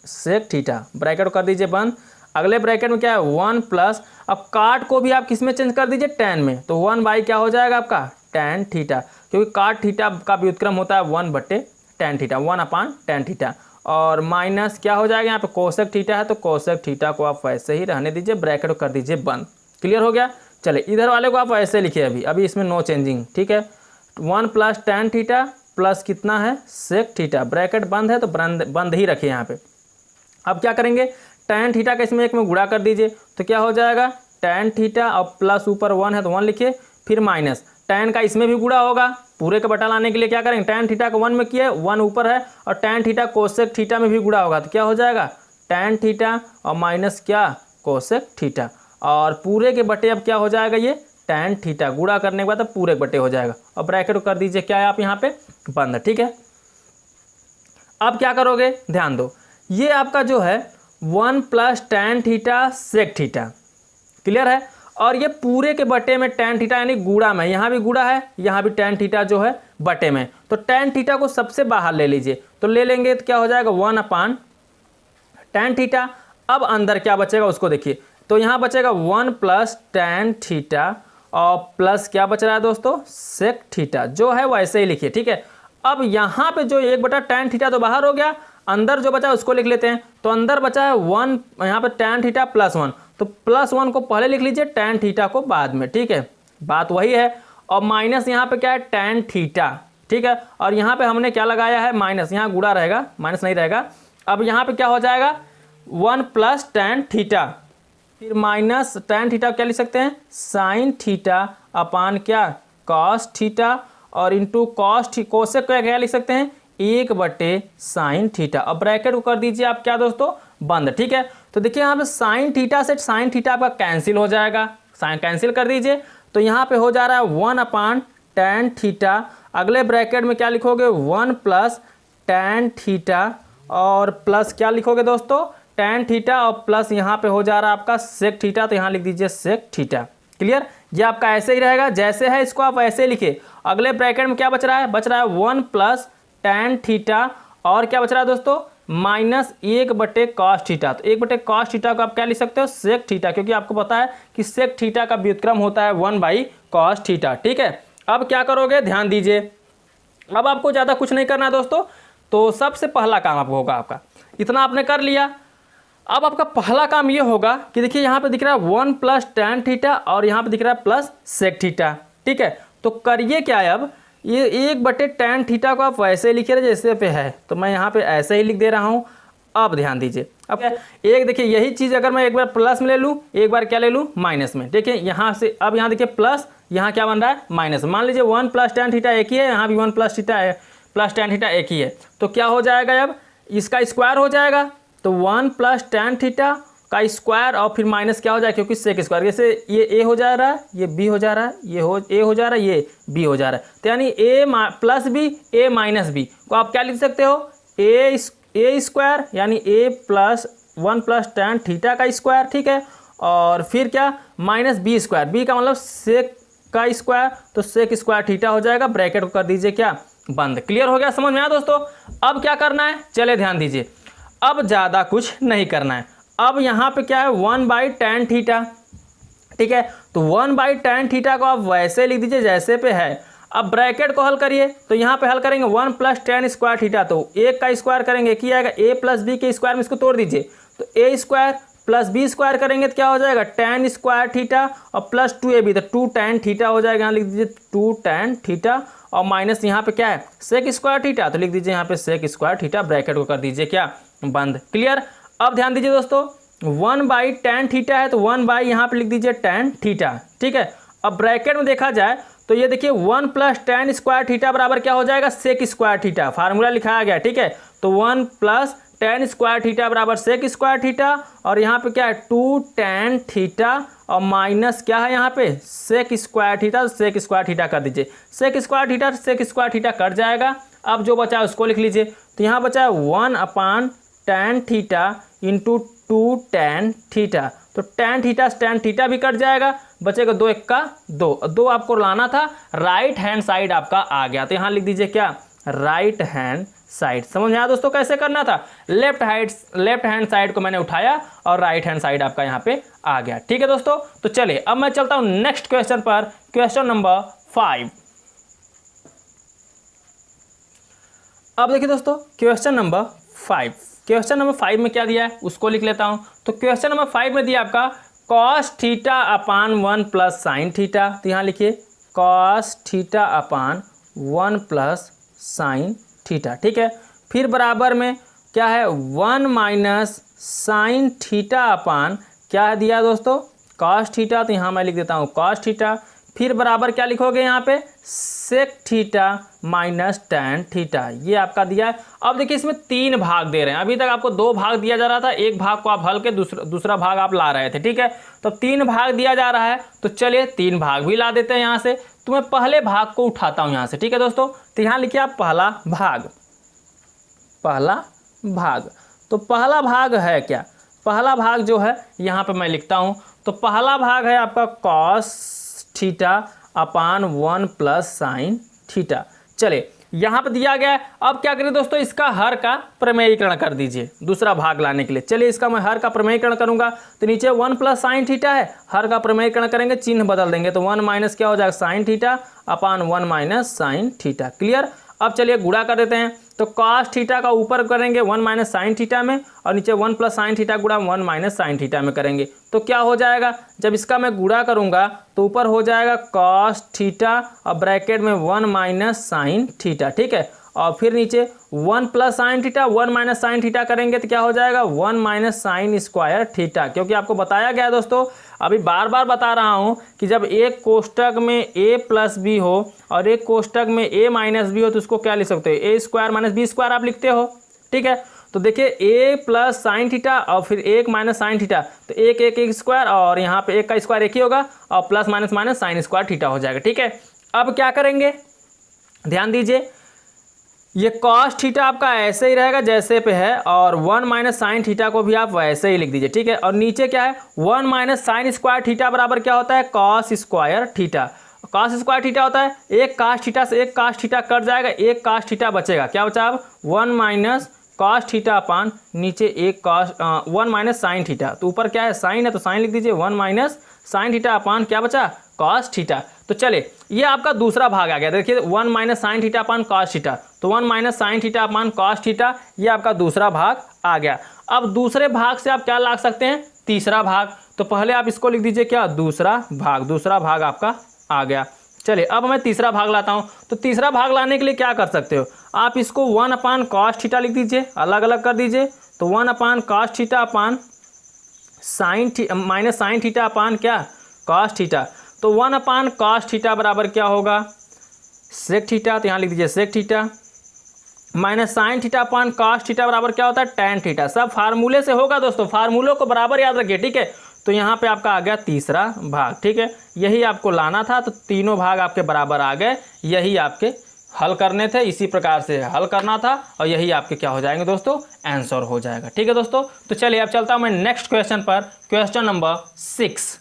S1: सेक थीटा, ब्रैकेट कर दीजिए बंद। अगले ब्रैकेट में क्या है 1 प्लस, अब काट को भी आप किस में चेंज कर दीजिए tan में, तो 1 बाई क्या हो जाएगा आपका tan थीटा, क्योंकि काट थीटा का व्युत्क्रम होता है 1 बटे tan थीटा, 1 अपान tan थीटा, और माइनस क्या हो जाएगा यहाँ पे कोसेक थीटा है तो कोसेक थीटा को आप वैसे ही रहने दीजिए, ब्रैकेट को कर दीजिए बंद। क्लियर हो गया। चलिए इधर वाले को आप ऐसे लिखिए, अभी इसमें नो चेंजिंग। ठीक है, 1 प्लस tan थीटा प्लस कितना है सेक थीटा, ब्रैकेट बंद है तो बंद ही रखिए यहाँ पे। अब क्या करेंगे tan थीटा का इसमें एक में गुणा कर दीजिए, तो क्या हो जाएगा tan थीटा और प्लस ऊपर 1 है तो 1 लिखिए, फिर माइनस tan का इसमें भी गुणा होगा। पूरे का बटा लाने के लिए क्या करेंगे tan थीटा को 1 में किए, 1 ऊपर है, और tan थीटा कोसेक थीटा में भी गुणा होगा, तो क्या हो जाएगा tan थीटा और माइनस क्या कोसेक थीटा, और पूरे के बटे अब क्या हो जाएगा ये tan थीटा, गुणा करने के बाद अब पूरे के बटे हो जाएगा, और ब्रैकेट को कर दीजिए क्या है आप यहाँ पे बंद। ठीक है, अब क्या करोगे ध्यान दो, ये आपका जो है 1 plus tan theta sec theta, clear है। और ये पूरे के बटे में tan थीटा यानी गुणा में, यहाँ भी गुणा है, यहाँ भी tan थीटा जो है बटे में, तो tan थीटा को सबसे बाहर ले लीजिए, तो ले लेंगे तो क्या हो जाएगा 1 tan थीटा। अब अंदर क्या बचेगा उसको देखिए, तो यहाँ बचेगा 1 + tan थीटा और प्लस क्या बच रहा है दोस्तों sec थीटा, जो है वैसे ही लिखिए, ठीक है। अब यहाँ पे जो 1/tan थीटा तो बाहर हो गया, अंदर जो बचा उसको लिख लेते हैं, तो अंदर बचा है 1, यहाँ पे tan थीटा +1, तो +1 को पहले लिख लीजिए, tan थीटा को बाद में, ठीक है, बात वही है। और माइनस यहाँ पे क्या है tan थीटा, ठीक है, और यहाँ पे हमने क्या लगाया है माइनस, यहाँ गुणा रहेगा माइनस नहीं रहेगा। अब यहाँ पे क्या हो जाएगा 1 + tan थीटा, फिर माइनस tan थीटा क्या लिख सकते हैं sin थीटा अपान क्या cos थीटा, और इंटू कोसेक को क्या लिख सकते हैं 1/sin थीटा। अब ब्रैकेट को कर दीजिए आप क्या दोस्तों बंद, ठीक है। तो देखिए यहाँ पे sin थीटा से sin थीटा आपका कैंसिल हो जाएगा, साइन कैंसिल कर दीजिए, तो यहाँ पे हो जा रहा है 1 tan थीटा, अगले ब्रैकेट में क्या लिखोगे 1 + tan थीटा और प्लस क्या लिखोगे दोस्तों tan थीटा और प्लस यहाँ पे हो जा रहा है आपका sec थीटा, तो यहाँ लिख दीजिए sec थीटा। क्लियर, ये आपका ऐसे ही रहेगा जैसे है, इसको आप ऐसे लिखिए। अगले ब्रैकेट में क्या बच रहा है 1 + tan थीटा और क्या बच रहा है दोस्तों -1/cos थीटा, तो 1/cos थीटा को आप क्या लिख सकते हो sec थीटा, क्योंकि आपको पता है कि sec थीटा का व्युत्क्रम होता है 1/cos थीटा, ठीक है। अब क्या करोगे ध्यान दीजिए, अब आपको ज़्यादा कुछ नहीं करना है दोस्तों, तो सबसे पहला काम आपको होगा, आपका इतना आपने कर लिया। अब आपका पहला काम ये होगा कि देखिए यहाँ पे दिख रहा है 1 + tan थीटा और यहाँ पे दिख रहा है प्लस sec थीटा, ठीक है। तो करिए क्या है, अब ये 1/tan थीटा को आप वैसे लिखिए जैसे पे है, तो मैं यहाँ पे ऐसे ही लिख दे रहा हूँ। अब ध्यान दीजिए, अब एक देखिए यही चीज़ अगर मैं एक बार प्लस में ले लूँ, एक बार क्या ले लूँ माइनस में, देखिए यहाँ से, अब यहाँ देखिए प्लस, यहाँ क्या बन रहा है माइनस। मान लीजिए 1 + tan थीटा एक ही है, यहाँ भी 1 + tan थीटा एक ही है, तो क्या हो जाएगा अब इसका स्क्वायर हो जाएगा, तो 1 + tan थीटा का स्क्वायर और फिर माइनस क्या हो जाएगा क्योंकि sec स्क्वायर, जैसे ये a हो जा रहा है, ये b हो जा रहा है, ये a हो जा रहा है, ये b हो जा रहा है, तो यानी a + b a - b को आप क्या लिख सकते हो a स्क्वायर यानी a + 1 + tan थीटा का स्क्वायर, ठीक है। और फिर क्या -b स्क्वायर, b का मतलब sec का स्क्वायर, तो sec स्क्वायर थीटा हो जाएगा, ब्रैकेट को कर दीजिए क्या बंद। क्लियर हो गया, समझ में आया दोस्तों। अब क्या करना है चले ध्यान दीजिए, अब ज़्यादा कुछ नहीं करना है। अब यहाँ पे क्या है 1/tan थीटा, ठीक है, तो 1/tan थीटा को आप वैसे लिख दीजिए जैसे पे है। अब ब्रैकेट को हल करिए, तो यहाँ पे हल करेंगे 1 + tan स्क्वायर थीटा, तो एक का स्क्वायर करेंगे एक ही आएगा, a + b के स्क्वायर में इसको तोड़ दीजिए, तो a स्क्वायर + b स्क्वायर करेंगे तो क्या हो जाएगा tan स्क्वायर थीटा और प्लस 2ab, तो 2 tan थीटा हो जाएगा, यहाँ लिख दीजिए 2 tan थीटा और माइनस यहाँ पे क्या है sec स्क्वायर थीटा, तो लिख दीजिए यहाँ पे sec स्क्वायर थीटा, ब्रैकेट को कर दीजिए क्या बंद। क्लियर, अब ध्यान दीजिए दोस्तों 1/tan थीटा है, तो 1/ यहाँ पे लिख दीजिए tan थीटा, ठीक है। अब ब्रैकेट में देखा जाए तो ये देखिए 1 + tan स्क्वायर थीटा बराबर क्या हो जाएगा sec स्क्वायर थीटा, फार्मूला लिखाया गया, ठीक है। तो 1 + tan स्क्वायर थीटा बराबर sec स्क्वायर थीटा और यहाँ पे क्या है 2 tan थीटा और माइनस क्या है यहाँ पे sec square theta, sec square theta कर दीजिए, sec square theta sec square theta cut जाएगा। अब जो बचा है उसको लिख लीजिए, तो यहाँ बचा है 1/tan theta into 2 tan theta, तो tan थीटा भी कट जाएगा, बचेगा 2 × 1 = 2 आपको लाना था, राइट हैंड साइड आपका आ गया, तो यहाँ लिख दीजिए क्या राइट हैंड साइड। समझ में आया दोस्तों कैसे करना था, लेफ्ट हैंड साइड को मैंने उठाया और राइट हैंड साइड आपका यहाँ पे आ गया, ठीक है दोस्तों। तो चलिए अब मैं चलता हूँ नेक्स्ट क्वेश्चन पर, क्वेश्चन नंबर 5। अब देखिए दोस्तों क्वेश्चन नंबर 5 में क्या दिया है उसको लिख लेता हूँ। तो क्वेश्चन नंबर 5 में दिया आपका cos theta upon 1 + sin theta, तो यहाँ लिखिए cos theta upon 1 + sin theta, ठीक है। फिर बराबर में क्या है 1 - sin थीटा अपान क्या दिया दोस्तों cos थीटा, तो यहाँ मैं लिख देता हूँ cos थीटा। फिर बराबर क्या लिखोगे यहाँ पे sec theta minus tan theta, ये आपका दिया है। अब देखिए इसमें 3 भाग दे रहे हैं, अभी तक आपको 2 भाग दिया जा रहा था, एक भाग को आप हल के दूसरा भाग आप ला रहे थे, ठीक है। तो 3 भाग दिया जा रहा है, तो चलिए 3 भाग भी ला देते हैं यहाँ से। तो मैं पहले भाग को उठाता हूँ यहाँ से, ठीक है दोस्तों। तो यहाँ लिखिए आप पहला भाग, तो पहला भाग है क्या, पहला भाग जो है यहाँ पे मैं लिखता हूँ, तो पहला भाग है आपका cos theta upon 1 plus sine theta. चलिए यहाँ पे दिया गया है, अब क्या करें दोस्तों, इसका हर का प्रमेयीकरण कर दीजिए दूसरा भाग लाने के लिए। चलिए इसका मैं हर का प्रमेयीकरण करूंगा, तो नीचे 1 प्लस साइन थीटा है, हर का प्रमेयीकरण करेंगे चिन्ह बदल देंगे, तो 1 माइनस क्या हो जाएगा sine theta upon 1 minus sine theta. Clear. अब चलिए गुणा कर देते हैं, तो कॉस थीटा का ऊपर करेंगे 1 माइनस साइन थीटा में, और नीचे 1 प्लस साइन थीटा गुणा 1 माइनस साइन थीटा में करेंगे, तो क्या हो जाएगा, जब इसका मैं गुणा करूंगा तो ऊपर हो जाएगा कॉस थीटा और ब्रैकेट में 1 माइनस साइन थीटा। ठीक है, और फिर नीचे 1 plus sine theta 1 minus sine theta करेंगे तो क्या हो जाएगा 1 माइनस साइन स्क्वायर थीटा। क्योंकि आपको बताया गया है दोस्तों, अभी बार बार बता रहा हूं कि जब एक कोष्टक में a प्लस बी हो और एक कोष्टक में a माइनस बी हो तो उसको क्या लिख सकते हो, a square minus B square आप लिखते हो। ठीक है, तो देखिए a प्लस साइन थीटा और फिर 1 माइनस साइन थीटा, तो एक स्क्वायर और यहाँ पे 1 का स्क्वायर एक ही होगा और plus minus minus sign square theta हो जाएगा। ठीक है, अब क्या करेंगे, ध्यान दीजिए, ये कॉस थीटा आपका ऐसे ही रहेगा जैसे पे है, और 1 माइनस साइन थीटा को भी आप वैसे ही लिख दीजिए। ठीक है, और नीचे क्या है 1 माइनस साइन स्क्वायर थीटा बराबर क्या होता है cos square theta. Cos square theta होता है एक कास थीटा से एक कास थीटा कट जाएगा, एक कास थीटा बचेगा, क्या बचा अब 1 माइनस कॉस थीटा अपान नीचे एक कॉस 1 माइनस साइन थीटा, तो ऊपर क्या है साइन है तो साइन लिख दीजिए 1 माइनस साइन थीटा अपान क्या बचा कॉस थीटा। तो चलिए ये आपका दूसरा भाग आ गया, देखिए 1 minus sine theta upon cos theta, तो 1 minus sine theta upon cos theta, ये आपका दूसरा भाग आ गया। अब दूसरे भाग से आप क्या ला सकते हैं, तीसरा भाग, तो पहले आप इसको लिख दीजिए क्या दूसरा भाग आपका आ गया। चलिए अब मैं तीसरा भाग लाता हूं, तो तीसरा भाग लाने के लिए क्या कर सकते हो, आप इसको 1 अपान कॉस थीटा लिख दीजिए, अलग अलग कर दीजिए, तो 1 अपान कॉस थीटा अपान sign minus sine theta upon क्या कॉस थीटा, तो 1 अपान कॉस थीटा बराबर क्या होगा सेक थीटा, तो यहाँ लिख दीजिए sec theta, minus sine theta upon cos theta बराबर क्या होता है टैन थीटा। सब फार्मूले से होगा दोस्तों, फार्मूलों को बराबर याद रखिए। ठीक है, तो यहाँ पे आपका आ गया तीसरा भाग। ठीक है, यही आपको लाना था, तो तीनों भाग आपके बराबर आ गए, यही आपके हल करने थे, इसी प्रकार से हल करना था, और यही आपके क्या हो जाएंगे दोस्तों आंसर हो जाएगा। ठीक है दोस्तों, तो चलिए अब चलता हूँ मैं नेक्स्ट क्वेश्चन पर, क्वेश्चन नंबर 6।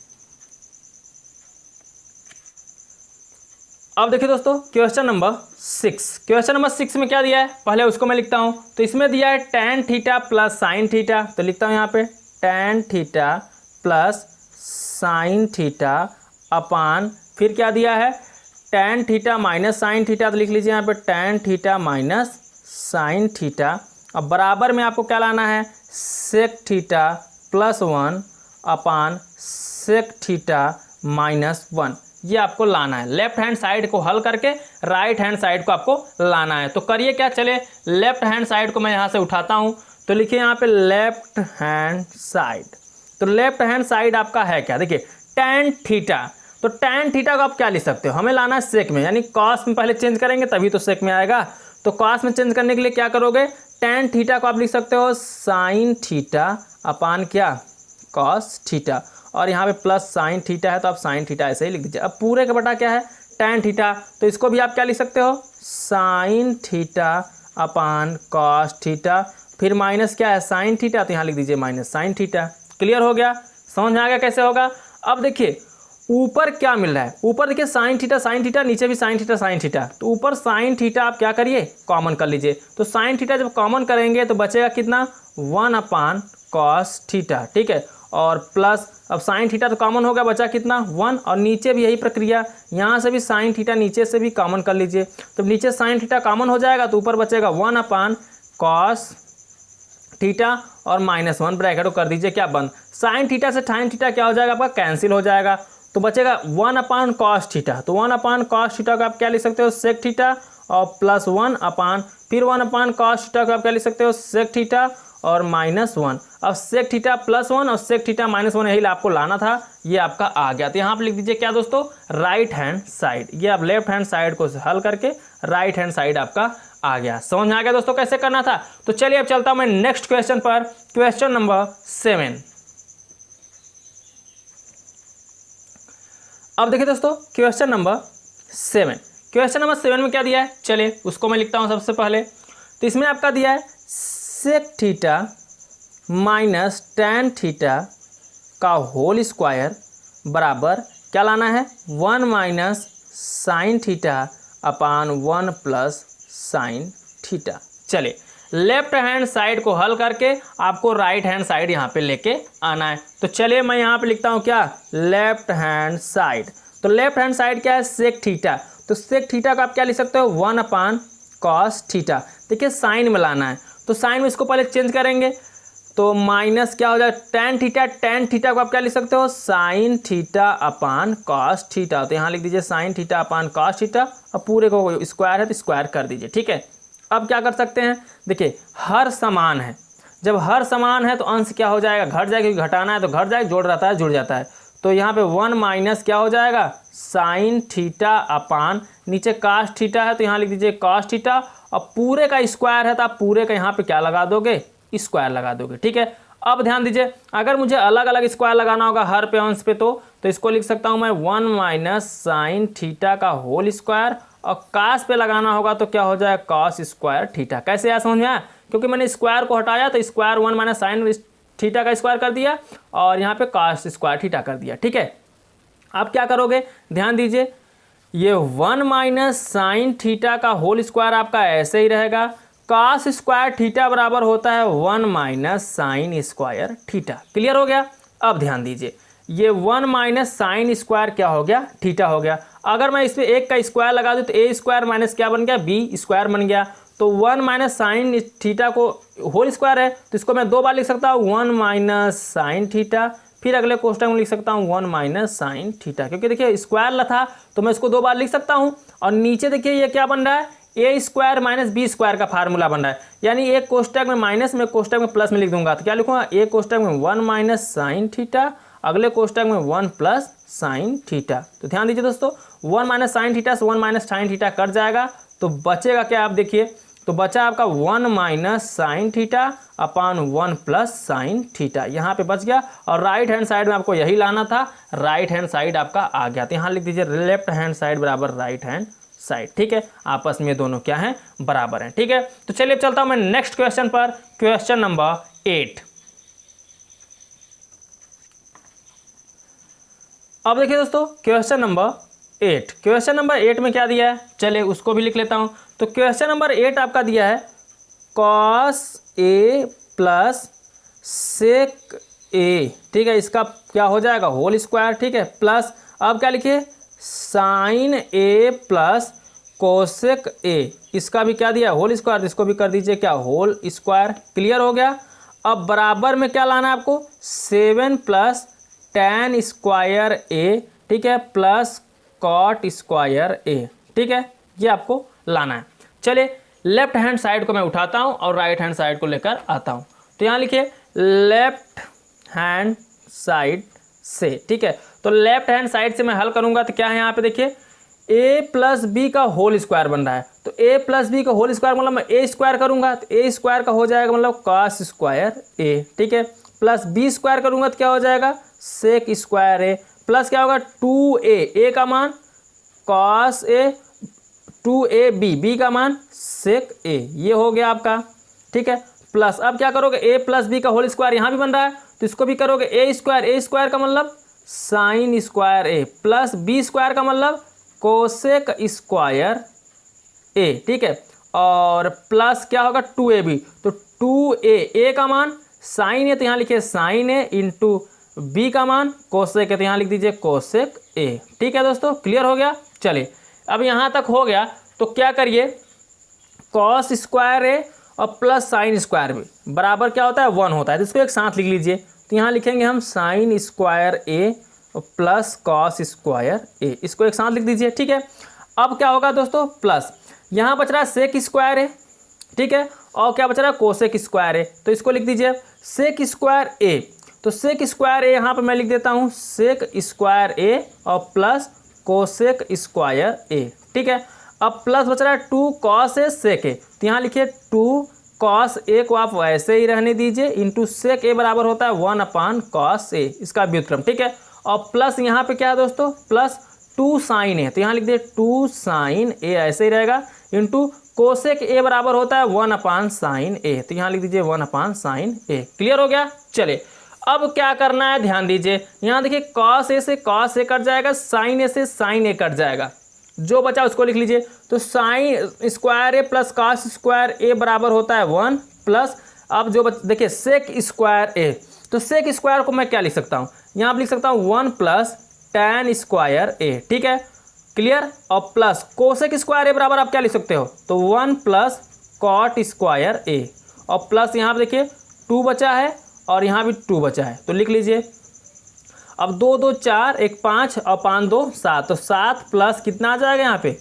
S1: अब देखिए दोस्तों क्वेश्चन नंबर 6 में क्या दिया है, पहले उसको मैं लिखता हूं, तो इसमें दिया है tan theta plus sine theta, तो लिखता हूं यहाँ पे tan theta plus sine theta अपान फिर क्या दिया है tan theta minus sine theta, तो लिख लीजिए यहाँ पे tan theta minus sine theta, अब बराबर में आपको क्या लाना है सेक थीटा प्लस 1 अपान सेक थीटा माइनस 1, ये आपको लाना है। लेफ्ट हैंड साइड को हल करके राइट हैंड साइड को आपको लाना है, तो करिए क्या, चले लेफ्ट हैंड साइड को मैं यहाँ से उठाता हूँ, तो लिखिए यहाँ पे लेफ्ट हैंड साइड, तो लेफ्ट हैंड साइड आपका है क्या, देखिए tan थीटा, तो tan थीटा को आप क्या लिख सकते हो, हमें लाना है सेक में, यानी कॉस में पहले चेंज करेंगे तभी तो सेक में आएगा, तो कॉस में चेंज करने के लिए क्या करोगे tan थीटा को आप लिख सकते हो साइन थीटा अपान क्या कॉस थीटा, और यहाँ पे प्लस साइन थीटा है तो आप साइन थीटा ऐसे ही लिख दीजिए। अब पूरे का बटा क्या है tan थीटा, तो इसको भी आप क्या लिख सकते हो sign theta upon cos theta, फिर माइनस क्या है साइन थीटा, तो यहाँ लिख दीजिए माइनस साइन थीटा। क्लियर हो गया, समझ में आ गया कैसे होगा। अब देखिए ऊपर क्या मिल रहा है, ऊपर देखिए साइन थीटा, नीचे भी साइन थीटा, तो ऊपर साइन थीटा आप क्या करिए कॉमन कर लीजिए, तो साइन थीटा जब कॉमन करेंगे तो बचेगा कितना 1 अपान कॉस थीटा। ठीक है, और प्लस अब साइन थीटा तो कॉमन हो गया, बचा कितना 1, और नीचे भी यही प्रक्रिया, यहाँ से भी साइन थीटा नीचे से भी कॉमन कर लीजिए, तो नीचे साइन थीटा कॉमन हो जाएगा तो ऊपर बचेगा 1 अपान कॉस थीटा और माइनस 1 ब्रैकेट कर दीजिए क्या बंद, साइन थीटा से साइन थीटा क्या हो जाएगा आपका कैंसिल हो जाएगा, तो बचेगा 1 अपान कॉस थीटा, तो 1 अपान कॉस थीटा को आप क्या लिख सकते हो सेक थीटा, और प्लस 1 अपान फिर 1 अपान कॉस थीटा को आप क्या लिख सकते हो सेक थीटा और माइनस 1। अब सेक थीटा प्लस 1 और सेक थीटा माइनस 1 यही आपको लाना था, ये आपका आ गया। तो यहाँ पे लिख दीजिए क्या दोस्तों राइट हैंड साइड, ये आप लेफ्ट हैंड साइड को हल करके राइट हैंड साइड आपका आ गया। समझ में आ गया दोस्तों कैसे करना था। तो चलिए अब चलता हूं मैं नेक्स्ट क्वेश्चन पर, क्वेश्चन नंबर 7। अब देखिए दोस्तों क्वेश्चन नंबर 7 में क्या दिया है, चलिए उसको मैं लिखता हूं सबसे पहले। तो इसमें आपका दिया है sec theta minus tan theta का होल स्क्वायर बराबर क्या लाना है, 1 minus sine theta upon 1 plus sine theta. चलिए लेफ्ट हैंड साइड को हल करके आपको राइट हैंड साइड यहाँ पे लेके आना है। तो चलिए मैं यहाँ पे लिखता हूँ क्या, लेफ्ट हैंड साइड। तो लेफ्ट हैंड साइड क्या है, सेक थीटा। तो सेक थीटा का आप क्या लिख सकते हो, 1 अपान कॉस थीटा। देखिए साइन में लाना है तो साइन में इसको पहले चेंज करेंगे तो माइनस क्या हो जाए, टेन थीटा। टेन थीटा को आप क्या लिख सकते हो, sign theta upon cos theta. तो यहाँ लिख दीजिए sign theta upon cos theta. अब पूरे को स्क्वायर है तो स्क्वायर कर दीजिए, ठीक है। अब क्या कर सकते हैं, देखिए हर समान है, जब हर समान है तो अंश क्या हो जाएगा, घट जाएगा, क्योंकि घटाना है तो घट जाएगा, जोड़ रहता है जुड़ जाता है। तो यहाँ पे 1 माइनस क्या हो जाएगा, साइन थीटा अपान नीचे कास थीटा है तो यहाँ लिख दीजिए कास थीटा। अब पूरे का स्क्वायर है तो आप पूरे का यहाँ पे क्या लगा दोगे, स्क्वायर लगा दोगे, ठीक है। अब ध्यान दीजिए अगर मुझे अलग अलग स्क्वायर लगाना होगा हर पे अंश पे तो इसको लिख सकता हूँ मैं 1 माइनस साइन थीटा का होल स्क्वायर, और कास पे लगाना होगा तो क्या हो जाएगा, कॉस स्क्वायर थीटा। कैसे आया समझ में आया, क्योंकि मैंने स्क्वायर को हटाया तो स्क्वायर 1 माइनस साइन थीटा का स्क्वायर कर दिया और यहाँ पे कॉस स्क्वायर थीटा कर दिया, ठीक है। आप क्या करोगे, ध्यान दीजिए ये 1 माइनस साइन थीटा का होल स्क्वायर आपका ऐसे ही रहेगा। कॉस स्क्वायर थीटा बराबर होता है 1 minus sign square theta. Clear हो गया। अब ध्यान दीजिए ये 1 माइनस साइन स्क्वायर क्या हो गया, थीटा हो गया। अगर मैं इसमें एक का स्क्वायर लगा दूँ तो ए स्क्वायर माइनस क्या बन गया, बी स्क्वायर बन गया। तो 1 माइनस साइन थीटा को होल स्क्वायर है तो इसको मैं 2 बार लिख सकता हूँ, 1 माइनस साइन थीटा, फिर अगले कोष्टक में लिख सकता हूँ 1 माइनस साइन थीटा, क्योंकि देखिए स्क्वायर था तो मैं इसको 2 बार लिख सकता हूँ। और नीचे देखिए ये क्या बन रहा है, ए स्क्वायर माइनस बी स्क्वायर का फार्मूला बन रहा है, यानी एक कोष्टक में माइनस में कोष्टक में प्लस में लिख दूंगा। तो क्या लिखूंगा, एक कोष्टक में 1 माइनस साइन थीटा, अगले कोष्टक में 1 प्लस साइन थीटा। तो ध्यान दीजिए दोस्तों 1 माइनस साइन थीटा से 1 माइनस साइन थीटा कट जाएगा तो बचेगा क्या, आप देखिए तो बचा आपका 1 minus sine theta upon 1 plus sine theta, यहाँ पे बच गया। और राइट हैंड साइड में आपको यही लाना था, राइट हैंड साइड आपका आ गया। तो यहाँ लिख दीजिए लेफ्ट हैंड साइड बराबर राइट हैंड साइड, ठीक है। आपस में दोनों क्या हैं, बराबर हैं, ठीक है। तो चलिए चलता हूं मैं नेक्स्ट क्वेश्चन पर, क्वेश्चन नंबर 8। अब देखिए दोस्तों क्वेश्चन नंबर 8, क्वेश्चन नंबर 8 में क्या दिया है, चलिए उसको भी लिख लेता हूं। तो क्वेश्चन नंबर 8 आपका दिया है कॉस ए प्लस सेक ए, ठीक है, इसका क्या हो जाएगा, होल स्क्वायर, ठीक है, प्लस अब क्या लिखिए sine A plus cosec A, इसका भी क्या दिया, होल स्क्वायर, इसको भी कर दीजिए क्या, होल स्क्वायर। क्लियर हो गया। अब बराबर में क्या लाना है आपको, 7 प्लस tan स्क्वायर ए, ठीक है, प्लस कॉट स्क्वायर ए, ठीक है, ये आपको लाना है। चलिए लेफ्ट हैंड साइड को मैं उठाता हूं और राइट हैंड साइड को लेकर आता हूं। तो यहाँ लिखिए लेफ्ट हैंड साइड से, ठीक है। तो लेफ्ट हैंड साइड से मैं हल करूंगा तो क्या है, यहाँ पे देखिए a प्लस बी का होल स्क्वायर बन रहा है। तो a प्लस बी का होल स्क्वायर मतलब मैं a स्क्वायर करूंगा तो a स्क्वायर का हो जाएगा मतलब कॉस स्क्वायर a, ठीक है, प्लस b स्क्वायर करूंगा तो क्या हो जाएगा सेक स्क्वायर a, प्लस क्या होगा 2a, a का मान कॉस a, 2ab, b का मान सेक a, ये हो गया आपका, ठीक है। प्लस अब क्या करोगे, a प्लस बी का होल स्क्वायर यहाँ भी बन रहा है तो इसको भी करोगे a स्क्वायर का मतलब sine square a, plus b square का मतलब कोसेक स्क्वायर a, ठीक है, और प्लस क्या होगा 2ab, तो 2a का मान साइन है तो यहाँ लिखिए साइन a इंटू b का मान कोसेक है तो यहाँ लिख दीजिए कोसेक a, ठीक है दोस्तों। क्लियर हो गया। चलिए अब यहाँ तक हो गया तो क्या करिए, कॉस स्क्वायर a और प्लस साइन स्क्वायर b बराबर क्या होता है, 1 होता है, तो इसको एक साथ लिख लीजिए। तो यहाँ लिखेंगे हम साइन स्क्वायर a और प्लस कॉस स्क्वायर a, इसको एक साथ लिख दीजिए, ठीक है। अब क्या होगा दोस्तों, प्लस यहाँ बच रहा है सेक स्क्वायर a, ठीक है, और क्या बच रहा है कोसेक स्क्वायर a, तो इसको लिख दीजिए सेक स्क्वायर a। तो सेक स्क्वायर a यहाँ पर मैं लिख देता हूँ सेक स्क्वायर a और प्लस कोसेक स्क्वायर a, ठीक है। अब प्लस बच रहा है 2 कॉस a सेक a, तो यहाँ लिखिए 2 कॉस a को आप वैसे ही रहने दीजिए इंटू सेक a बराबर होता है 1 अपान कॉस a, इसका व्युत्क्रम, ठीक है। और प्लस यहाँ पे क्या है दोस्तों, प्लस 2 साइन a, तो यहाँ लिख दिए 2 साइन a ऐसे ही रहेगा इंटू कोसेक a बराबर होता है 1 अपान साइन a, तो यहाँ लिख दीजिए 1 अपान साइन a। क्लियर हो गया। चलिए अब क्या करना है ध्यान दीजिए, यहाँ देखिए कॉस ए से कॉस ए कट जाएगा, साइन ए से साइन ए कट जाएगा, जो बचा उसको लिख लीजिए। तो sine square A plus cos square ए बराबर होता है 1 प्लस, अब जो देखिए सेक स्क्वायर ए, तो सेक स्क्वायर को मैं क्या लिख सकता हूँ, यहाँ पर लिख सकता हूँ 1 प्लस टैन स्क्वायर ए, ठीक है क्लियर। और प्लस कोसेक स्क्वायर ए बराबर आप क्या लिख सकते हो, तो 1 प्लस कॉट स्क्वायर ए, और प्लस यहाँ पर देखिए 2 बचा है और यहाँ भी 2 बचा है, तो लिख लीजिए। अब 2 2 4 1 5 और 5 2 7, तो 7 प्लस कितना आ जाएगा यहाँ पे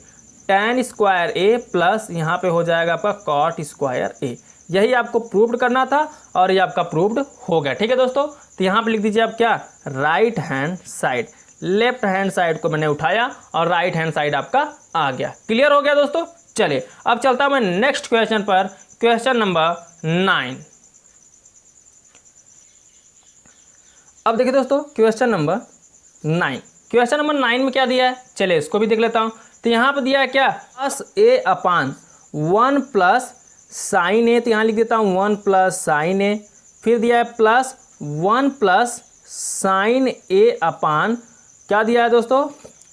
S1: टैन स्क्वायर ए प्लस यहाँ पे हो जाएगा आपका कॉट स्क्वायर ए। यही आपको प्रूव्ड करना था और ये आपका प्रूव्ड हो गया, ठीक है दोस्तों। तो यहाँ पे लिख दीजिए आप क्या, right hand side, left hand side को मैंने उठाया और राइट हैंड साइड आपका आ गया। क्लियर हो गया दोस्तों। चलिए अब चलता हूँ मैं नेक्स्ट क्वेश्चन पर, क्वेश्चन नंबर 9। अब देखिए दोस्तों क्वेश्चन नंबर 9, क्वेश्चन नंबर 9 में क्या दिया है, चलिए इसको भी देख लेता हूँ। तो यहाँ पे दिया है क्या, प्लस ए अपान 1 प्लस साइन ए, तो यहाँ लिख देता हूँ 1 प्लस साइन ए, फिर दिया है प्लस 1 प्लस साइन ए अपान क्या दिया है दोस्तों,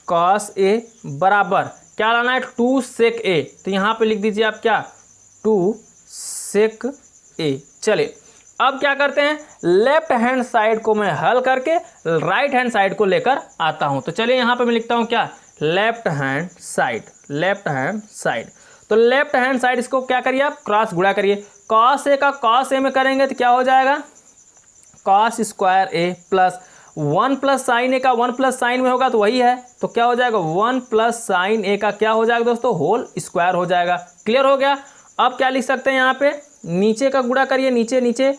S1: कॉस ए बराबर क्या लाना है 2 सेक ए, तो यहाँ पे लिख दीजिए आप क्या 2 सेक ए। चलिए अब क्या करते हैं, लेफ्ट हैंड साइड को मैं हल करके राइट हैंड साइड को लेकर आता हूं। तो चलिए यहाँ पे मैं लिखता हूं क्या, left hand side, left hand side. तो लेफ्ट हैंड साइड इसको क्या करिए आप, क्रॉस गुणा करिए, कॉस ए का कॉस ए में करेंगे तो क्या हो जाएगा, cos square A plus 1 plus sign ए का 1 प्लस साइन में होगा तो वही है, तो क्या हो जाएगा 1 प्लस साइन ए का क्या हो जाएगा दोस्तों, होल स्क्वायर हो जाएगा। क्लियर हो गया। अब क्या लिख सकते हैं यहाँ पे, नीचे का गुणा करिए, नीचे नीचे,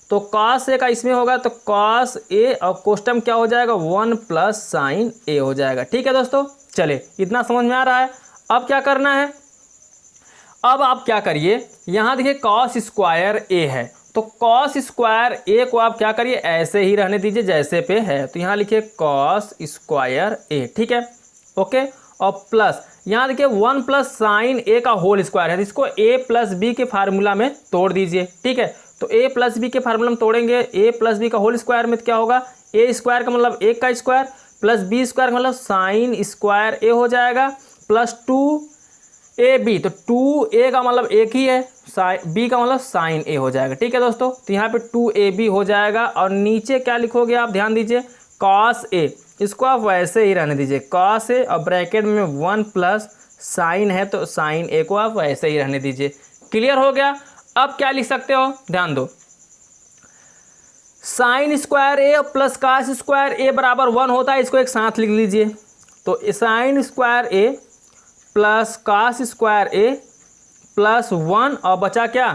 S1: तो कॉस ए का इसमें होगा तो कॉस ए और कोष्टम क्या हो जाएगा 1 प्लस साइन ए हो जाएगा। ठीक है दोस्तों, चलिए इतना समझ में आ रहा है। अब क्या करना है, अब आप क्या करिए, यहाँ देखिए कॉस स्क्वायर ए है, तो कॉस स्क्वायर ए को आप क्या करिए ऐसे ही रहने दीजिए जैसे पे है, तो यहाँ लिखिए कॉस स्क्वायर ए, ठीक है ओके। और प्लस यहाँ देखिए 1 प्लस साइन ए का होल स्क्वायर है, इसको ए प्लस बी के फार्मूला में तोड़ दीजिए। ठीक है, तो ए प्लस बी के फार्मूला में तोड़ेंगे, ए प्लस बी का होल स्क्वायर में क्या होगा, ए स्क्वायर का मतलब 1 का स्क्वायर प्लस बी स्क्वायर का मतलब साइन स्क्वायर ए हो जाएगा, प्लस 2 बी, तो 2a का मतलब एक ही है, b का मतलब साइन ए हो जाएगा। ठीक है दोस्तों, तो यहाँ पे 2ab हो जाएगा। और नीचे क्या लिखोगे आप, ध्यान दीजिए कॉस ए, इसको आप वैसे ही रहने दीजिए कॉस ए, और ब्रैकेट में 1 प्लस साइन है तो साइन ए को आप वैसे ही रहने दीजिए। क्लियर हो गया। अब क्या लिख सकते हो, ध्यान दो, sine square A plus cos square ए बराबर 1 होता है, इसको एक साथ लिख लीजिए। तो sine square A plus cos square A plus 1 और बचा क्या,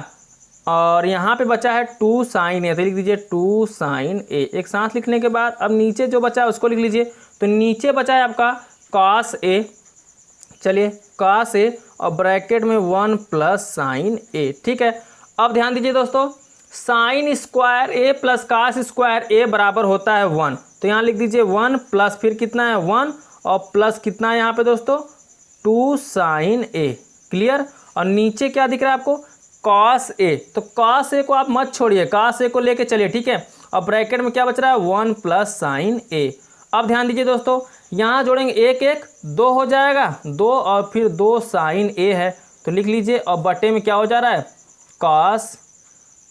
S1: और यहाँ पे बचा है 2 साइन ए, तो लिख दीजिए 2 साइन ए। एक साथ लिखने के बाद अब नीचे जो बचा है उसको लिख लीजिए। तो नीचे बचा है आपका कॉस ए, चलिए कॉस ए और ब्रैकेट में 1 प्लस साइन ए। ठीक है, अब ध्यान दीजिए दोस्तों, sine square A plus cos square ए बराबर होता है 1, तो यहाँ लिख दीजिए 1 प्लस फिर कितना है 1 और प्लस कितना है यहाँ पे दोस्तों 2 साइन ए। क्लियर। और नीचे क्या दिख रहा है आपको, कॉस ए, तो कॉस ए को आप मत छोड़िए, कॉस ए को लेके चलिए। ठीक है, और ब्रैकेट में क्या बच रहा है 1 प्लस साइन ए। अब ध्यान दीजिए दोस्तों, यहाँ जोड़ेंगे 1 1 2 हो जाएगा, 2 और फिर 2 साइन ए है, तो लिख लीजिए। और बटे में क्या हो जा रहा है कॉस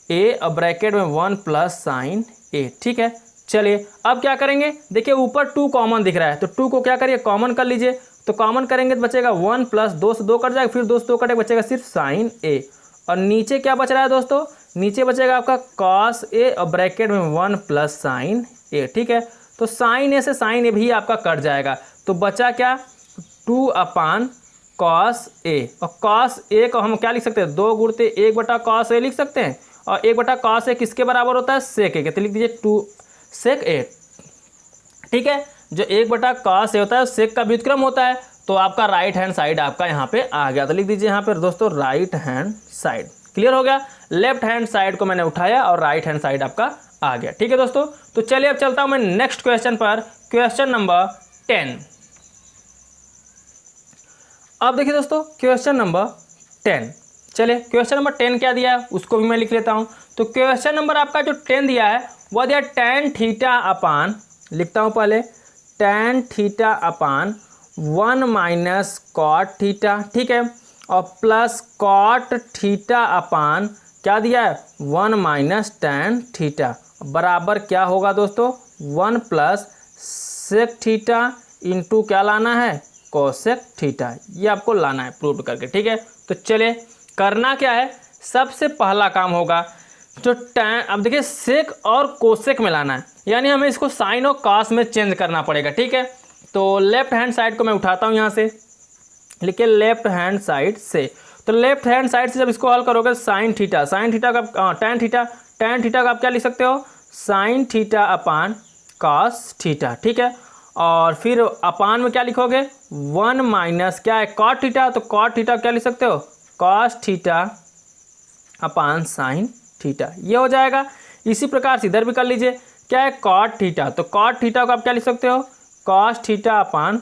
S1: ए और ब्रैकेट में 1 प्लस साइन ए। ठीक है, चलिए अब क्या करेंगे, देखिए ऊपर 2 कॉमन दिख रहा है, तो 2 को क्या करिए कॉमन कर लीजिए। तो कॉमन करेंगे तो बचेगा 1 प्लस 2 से 2 कट जाएगा, फिर 2 से 2 कटेगा, बचेगा सिर्फ साइन ए। और नीचे क्या बच रहा है दोस्तों, नीचे बचेगा आपका कॉस ए और ब्रैकेट में 1 प्लस साइन ए। ठीक है, तो साइन ए से साइन ए भी आपका कट जाएगा, तो बचा क्या 2 अपान कॉस ए। और कॉस ए को हम क्या लिख सकते हैं, 2 गुणते 1 बटा कॉस ए लिख सकते हैं, और 1 बटा कॉस ए किसके बराबर होता है सेक ए के, तो लिख दीजिए 2 सेक ए। ठीक है, जो 1 बटा कॉस ए होता है सेक का व्युत्क्रम होता है, तो आपका राइट हैंड साइड आपका यहाँ पे आ गया, तो लिख दीजिए यहाँ पे दोस्तों राइट हैंड साइड। क्लियर हो गया, लेफ्ट हैंड साइड को मैंने उठाया और राइट हैंड साइड आपका आ गया। ठीक है दोस्तों, तो चलिए अब चलता हूं मैं नेक्स्ट क्वेश्चन पर, क्वेश्चन नंबर 10। अब देखिए दोस्तों क्वेश्चन नंबर 10, चलिए क्वेश्चन नंबर 10 क्या दिया है उसको भी मैं लिख लेता हूं। तो क्वेश्चन नंबर आपका जो 10 दिया है वो दिया tan थीटा अपान, लिखता हूँ पहले, tan theta upon 1 minus cot theta, ठीक है, और प्लस कॉट थीटा अपान क्या दिया है 1 माइनस tan थीटा, बराबर क्या होगा दोस्तों 1 प्लस सेक थीटा इंटू क्या लाना है कोसेक थीटा। ये आपको लाना है प्रूव करके, ठीक है। तो चलिए करना क्या है, सबसे पहला काम होगा जो tan, अब देखिए सेक और कोसेक में लाना है, यानी हमें इसको साइन और कॉस में चेंज करना पड़ेगा, ठीक है। तो लेफ्ट हैंड साइड को मैं उठाता हूँ, यहाँ से लिखिए लेफ्ट हैंड साइड से। तो लेफ्ट हैंड साइड से जब इसको हल करोगे साइन थीटा, साइन थीटा का tan थीटा, tan थीटा का आप क्या लिख सकते हो sign theta upon cos theta, ठीक है। और फिर अपान में क्या लिखोगे 1 माइनस क्या है कॉट थीटा, तो कॉट थीटा क्या लिख सकते हो कॉस थीटा अपान साइन थीटा, ये हो जाएगा। इसी प्रकार से इधर भी कर लीजिए, क्या है कॉट थीटा, तो कॉट थीटा को आप क्या लिख सकते हो कॉस थीटा अपान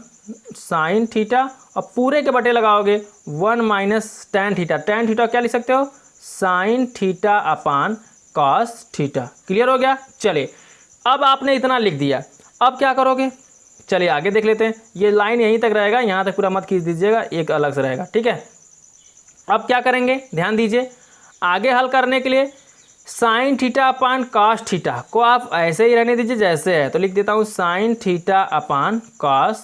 S1: साइन थीटा, और पूरे के बटे लगाओगे 1 minus tan theta, tan theta क्या लिख सकते हो sign theta upon cos theta. Clear हो गया। चलिए अब आपने इतना लिख दिया, अब क्या करोगे, चलिए आगे देख लेते हैं। ये लाइन यहीं तक रहेगा, यहाँ तक पूरा मत खींच दीजिएगा, एक अलग से रहेगा, ठीक है। अब क्या करेंगे ध्यान दीजिए, आगे हल करने के लिए sign theta upon cos theta को आप ऐसे ही रहने दीजिए जैसे है, तो लिख देता हूँ sign theta upon cos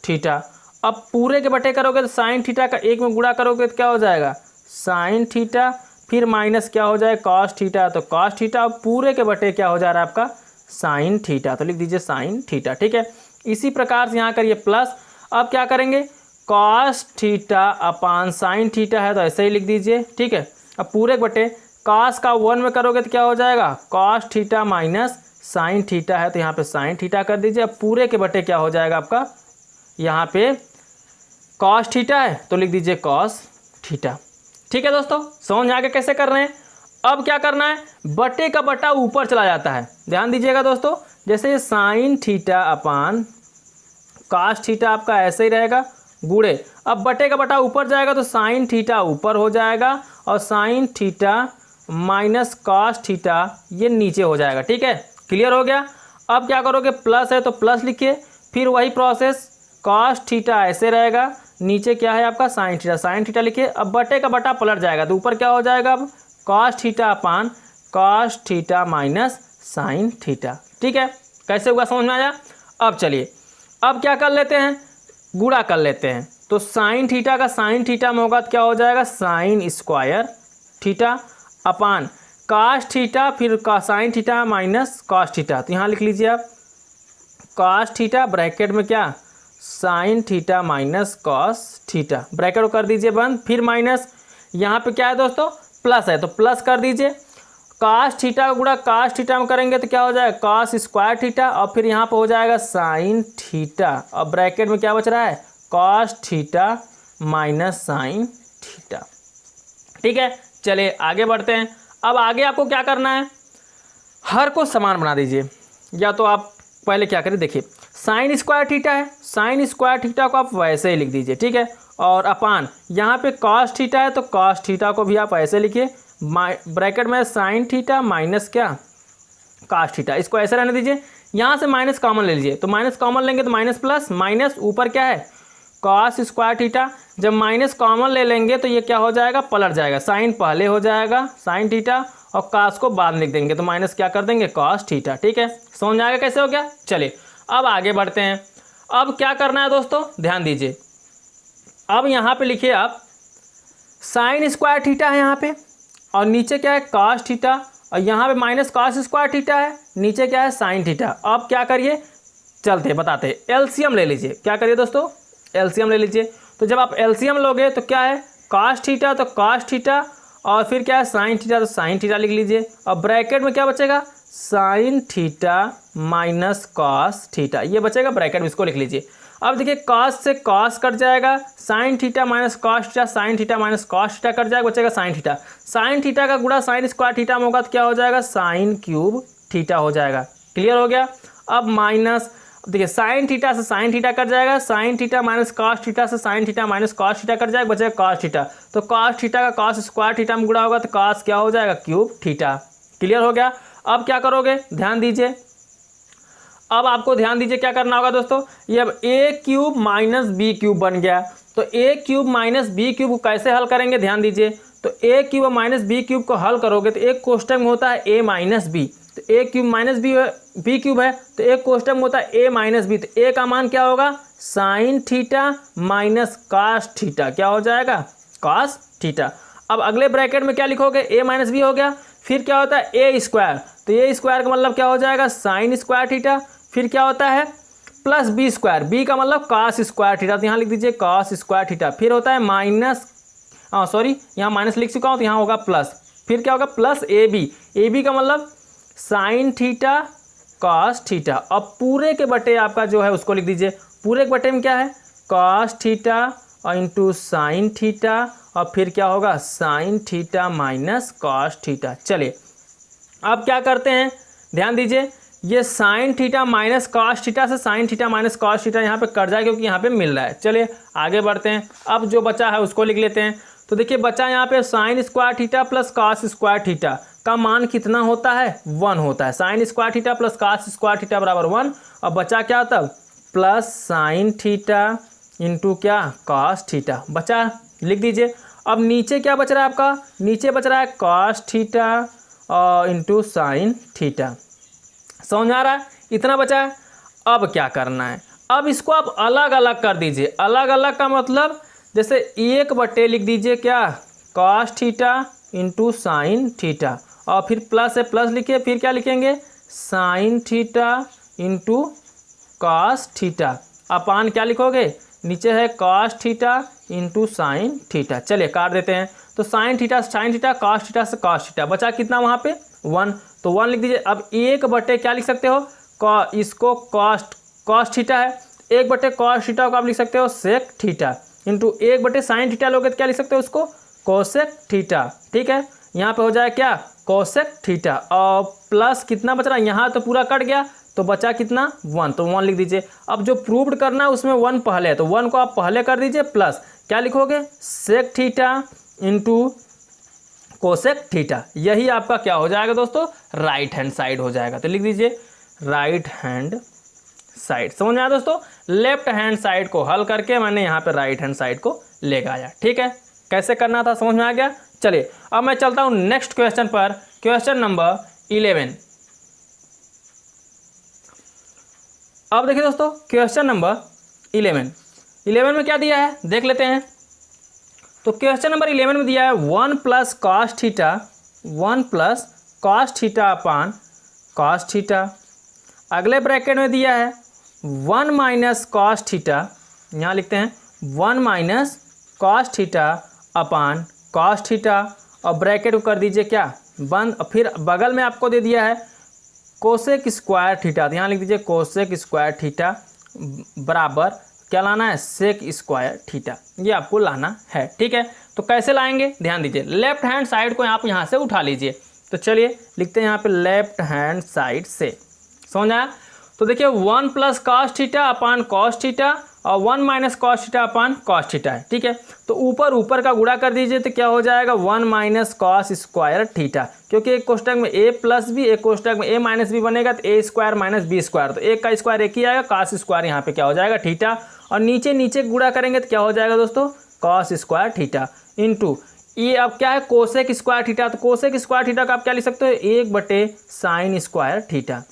S1: theta. अब पूरे के बटे करोगे तो साइन थीटा का एक में गुणा करोगे तो क्या हो जाएगा साइन थीटा, फिर माइनस क्या हो जाए कॉस थीटा, तो कॉस थीटा, अब पूरे के बटे क्या हो जा रहा है आपका साइन थीटा, तो लिख दीजिए साइन थीटा, ठीक है। इसी प्रकार से यहाँ करिए प्लस, अब क्या करेंगे कॉस थीटा अपान साइन थीटा है तो ऐसे ही लिख दीजिए, ठीक है। अब पूरे के बटे कॉस का 1 में करोगे तो क्या हो जाएगा cos theta minus sine theta है तो यहाँ पे साइन थीटा कर दीजिए। अब पूरे के बटे क्या हो जाएगा आपका यहाँ पे कॉस थीटा है तो लिख दीजिए कॉस थीटा, ठीक है। दोस्तों समझ में आ गया कैसे कर रहे हैं। अब क्या करना है, बटे का बटा ऊपर चला जाता है, ध्यान दीजिएगा दोस्तों। जैसे sign theta upon cos theta आपका ऐसे ही रहेगा गुणे, अब बटे का बटा ऊपर जाएगा तो साइन थीटा ऊपर हो जाएगा और sign theta minus cos theta ये नीचे हो जाएगा, ठीक है। क्लियर हो गया। अब क्या करोगे प्लस है तो प्लस लिखिए, फिर वही प्रोसेस कॉस थीटा ऐसे रहेगा, नीचे क्या है आपका साइन थीटा लिखिए। अब बटे का बटा पलट जाएगा तो ऊपर क्या हो जाएगा अब cos theta upon cos theta minus sine theta, ठीक है। कैसे हुआ समझ में आया। अब चलिए अब क्या कर लेते हैं गुणा कर लेते हैं, तो साइन थीटा का साइन थीटा में होगा तो क्या हो जाएगा sine square theta upon cos theta, फिर sine theta minus cos theta, तो यहाँ लिख लीजिए आप कॉस थीटा ब्रैकेट में क्या sign theta minus cos theta, bracket को कर दीजिए बंद, फिर माइनस यहाँ पे क्या है दोस्तों प्लस है तो प्लस कर दीजिए, कॉस थीटा का गुणा कॉस थीटा में करेंगे तो क्या हो जाएगा कॉस स्क्वायर थीटा, और फिर यहाँ पे हो जाएगा साइन थीटा, और ब्रैकेट में क्या बच रहा है cos theta minus sine theta, ठीक है। चलिए आगे बढ़ते हैं। अब आगे आपको क्या करना है, हर को समान बना दीजिए, या तो आप पहले क्या करिए देखिए साइन स्क्वायर थीटा है, साइन स्क्वायर थीटा को आप वैसे ही लिख दीजिए, ठीक है। और अपान यहाँ पे कॉस थीटा है तो कॉस थीटा को भी आप ऐसे लिखिए, ब्रैकेट में साइन थीटा माइनस क्या कॉस थीटा, इसको ऐसे रहने दीजिए। यहाँ से माइनस कॉमन ले लीजिए, तो माइनस कॉमन लेंगे तो माइनस प्लस माइनस ऊपर क्या है कॉस स्क्वायर थीटा, जब माइनस कॉमन ले लेंगे तो ये क्या हो जाएगा पलट जाएगा, साइन पहले हो जाएगा साइन थीटा और कॉस को बाद में लिख देंगे तो माइनस क्या कर देंगे कॉस थीटा, ठीक है। समझ में आएगा कैसे हो गया। चलिए अब आगे बढ़ते हैं। अब क्या करना है दोस्तों ध्यान दीजिए, अब यहाँ पे लिखिए आप साइन स्क्वायर थीटा है यहाँ पे, और नीचे क्या है कॉस थीटा, और यहाँ पे माइनस कॉस स्क्वायर थीटा है, नीचे क्या है साइन थीटा। अब क्या करिए चलते बताते हैं, एलसीएम ले लीजिए। क्या करिए दोस्तों एलसीएम ले लीजिए, तो जब आप एलसीएम लोगे तो क्या है कॉस थीटा तो कॉस थीटा, और फिर क्या है साइन थीटा तो साइन थीटा लिख लीजिए, और ब्रैकेट में क्या बचेगा sign theta minus cos theta, ये बचेगा ब्रैकेट में, इसको लिख लीजिए। अब देखिए कॉस से कॉस कट जाएगा, sine theta minus cos theta, sign theta minus cos theta cut जाएगा, बचेगा साइन थीटा। साइन थीटा का गुणा साइन स्क्वायर थीटा में होगा तो क्या हो जाएगा साइन क्यूब थीटा हो जाएगा। क्लियर हो गया। अब माइनस देखिए साइन थीटा से साइन थीटा कट जाएगा, sine theta minus cos theta से sine theta minus cos theta cut जाएगा, बचेगा कॉस थीटा। तो कॉस थीटा का कॉस स्क्वायर थीटा में गुणा होगा तो कॉस क्या हो जाएगा क्यूब थीटा। क्लियर हो गया। अब क्या करोगे, ध्यान दीजिए, अब आपको ध्यान दीजिए क्या करना होगा दोस्तों, ये अब ए क्यूब माइनस बी क्यूब बन गया। तो ए क्यूब माइनस बी क्यूब को कैसे हल करेंगे, ध्यान दीजिए। तो ए क्यूब और माइनस बी क्यूब को हल करोगे तो एक कोष्टक में होता है ए माइनस बी, तो ए क्यूब माइनस बी क्यूब है तो एक कोष्टक में होता है ए माइनस बी, तो ए का मान क्या होगा, sine theta minus cos theta, क्या हो जाएगा, कॉस थीटा। अब अगले ब्रैकेट में क्या लिखोगे, ए माइनस बी हो गया, फिर क्या होता है ए स्क्वायर, तो ए स्क्वायर का मतलब क्या हो जाएगा, साइन स्क्वायर थीटा, फिर क्या होता है प्लस बी स्क्वायर, बी का मतलब कॉस स्क्वायर थीटा, तो यहाँ लिख दीजिए कॉस स्क्वायर थीटा, फिर होता है माइनस, सॉरी यहाँ माइनस लिख चुका हूँ तो यहाँ होगा प्लस, फिर क्या होगा प्लस ए बी का मतलब साइन थीटा कॉस थीटा। अब पूरे के बटे आपका जो है उसको लिख दीजिए, पूरे के बटे में क्या है, कॉस थीटा और इंटू साइन थीटा, और फिर क्या होगा sine theta minus cos theta. चलिए अब क्या करते हैं, ध्यान दीजिए, ये sine theta minus cos theta से sine theta minus cos theta यहाँ पे कट जाए क्योंकि यहाँ पे मिल रहा है। चलिए आगे बढ़ते हैं, अब जो बचा है उसको लिख लेते हैं। तो देखिए बचा यहाँ पे sine square theta plus cos square theta का मान कितना होता है, 1 होता है। Sign square theta plus cos square theta बराबर 1, और बचा क्या तब प्लस साइन थीटा इंटू क्या कॉस थीटा, बचा, लिख दीजिए। अब नीचे क्या बच रहा है आपका, नीचे बच रहा है कॉस थीटा और इंटू साइन थीटा, समझ आ रहा है, इतना बचा है। अब क्या करना है, अब इसको आप अलग अलग कर दीजिए, अलग अलग का मतलब जैसे 1 लिख दीजिए क्या cos theta into sine theta, और फिर प्लस है प्लस लिखिए, फिर क्या लिखेंगे sine theta into cos theta, upon क्या लिखोगे, नीचे है cos theta into sine theta. चलिए काट देते हैं, तो साइन थीटा कॉस थीटा से कॉस थीटा, बचा कितना वहाँ पे 1, तो 1 लिख दीजिए। अब 1 क्या लिख सकते हो, इसको कॉस थीटा है, 1 कॉस थीटा को आप लिख सकते हो sec theta, into 1 sine theta लोगे तो क्या लिख सकते हो उसको कोसेक थीटा, ठीक है। यहाँ पे हो जाए क्या कोसेक थीटा, और प्लस कितना बच रहा है, यहाँ तो पूरा कट गया तो बचा कितना 1, तो 1 लिख दीजिए। अब जो प्रूव्ड करना है उसमें 1 पहले है तो 1 को आप पहले कर दीजिए, प्लस क्या लिखोगे sec theta into cosec theta, यही आपका क्या हो जाएगा दोस्तों, राइट हैंड साइड हो जाएगा। तो लिख दीजिए राइट हैंड साइड, समझ में आया दोस्तों। लेफ्ट हैंड साइड को हल करके मैंने यहाँ पे राइट हैंड साइड को ले आया, ठीक है। कैसे करना था समझ में आ गया। चलिए अब मैं चलता हूँ नेक्स्ट क्वेश्चन पर, क्वेश्चन नंबर 11। अब देखिए दोस्तों क्वेश्चन नंबर 11 में क्या दिया है देख लेते हैं। तो क्वेश्चन नंबर 11 में दिया है 1 plus cos theta, 1 plus cos theta upon cos theta. अगले ब्रैकेट में दिया है 1 माइनस कॉस थीटा, यहाँ लिखते हैं 1 minus cos theta upon cos theta, और ब्रैकेट को कर दीजिए क्या बंद। फिर बगल में आपको दे दिया है कोसेक स्क्वायर थीटा, तो यहाँ लिख दीजिए कोसेक स्क्वायर थीटा बराबर क्या लाना है सेक स्क्वायर थीटा, ये आपको लाना है, ठीक है। तो कैसे लाएंगे ध्यान दीजिए, लेफ्ट हैंड साइड को आप यहाँ से उठा लीजिए। तो चलिए लिखते हैं यहाँ पे लेफ्ट हैंड साइड से, समझ आया। तो देखिए 1 plus cos theta upon cos theta और 1 minus cos theta upon cos theta है, ठीक है। तो ऊपर का गुणा कर दीजिए तो क्या हो जाएगा 1 माइनस कॉस स्क्वायर थीटा, क्योंकि एक कोष्टक में a प्लस बी, एक कोष्टक में a माइनस बी बनेगा तो a square minus B square, तो एक का स्क्वायर एक ही आएगा, कॉस स्क्वायर यहाँ पे क्या हो जाएगा थीटा, और नीचे गुणा करेंगे तो क्या हो जाएगा दोस्तों कॉस स्क्वायर थीटा इंटू ये अब क्या है कोसेक स्क्वायर थीटा, तो कोसेक स्क्वायर थीटा का आप क्या लिख सकते हो 1 साइन स्क्वायर थीटा।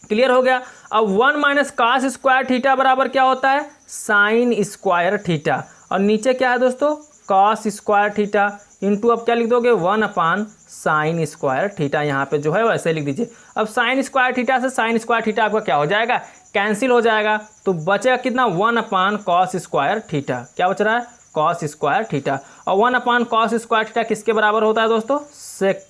S1: क्लियर हो गया। अब 1 माइनस कॉस स्क्वायर थीटा बराबर क्या होता है साइन स्क्वायर थीटा, और नीचे क्या है दोस्तों कॉस स्क्वायर थीटा इंटू अब क्या लिख दोगे 1 अपान साइन स्क्वायर थीटा, यहाँ पे जो है वैसे लिख दीजिए। अब साइन स्क्वायर थीटा से साइन स्क्वायर थीटा आपका क्या हो जाएगा कैंसिल हो जाएगा, तो बचेगा कितना 1 अपान कॉस स्क्वायर थीटा, क्या बच रहा है कॉस स्क्वायर थीटा, और 1 अपान कॉस स्क्वायर थीटा किसके बराबर होता है दोस्तों सेक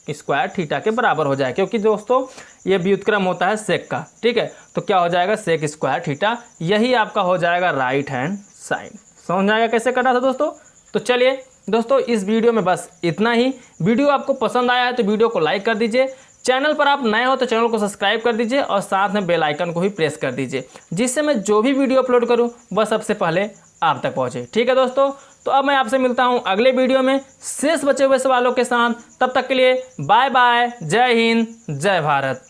S1: स्क्वायर थीटा के बराबर हो जाए, क्योंकि दोस्तों ये व्युत्क्रम होता है सेक का, ठीक है। तो क्या हो जाएगा सेक स्क्वायर थीटा, यही आपका हो जाएगा राइट हैंड साइड। समझ आएगा कैसे करना था दोस्तों। तो चलिए दोस्तों इस वीडियो में बस इतना ही। वीडियो आपको पसंद आया है तो वीडियो को लाइक कर दीजिए, चैनल पर आप नए हो तो चैनल को सब्सक्राइब कर दीजिए और साथ में बेल आइकन को भी प्रेस कर दीजिए, जिससे मैं जो भी वीडियो अपलोड करूं वह सबसे पहले आप तक पहुँचे। ठीक है दोस्तों, तो अब मैं आपसे मिलता हूँ अगले वीडियो में शेष बचे हुए सवालों के साथ। तब तक के लिए बाय बाय, जय हिंद, जय भारत।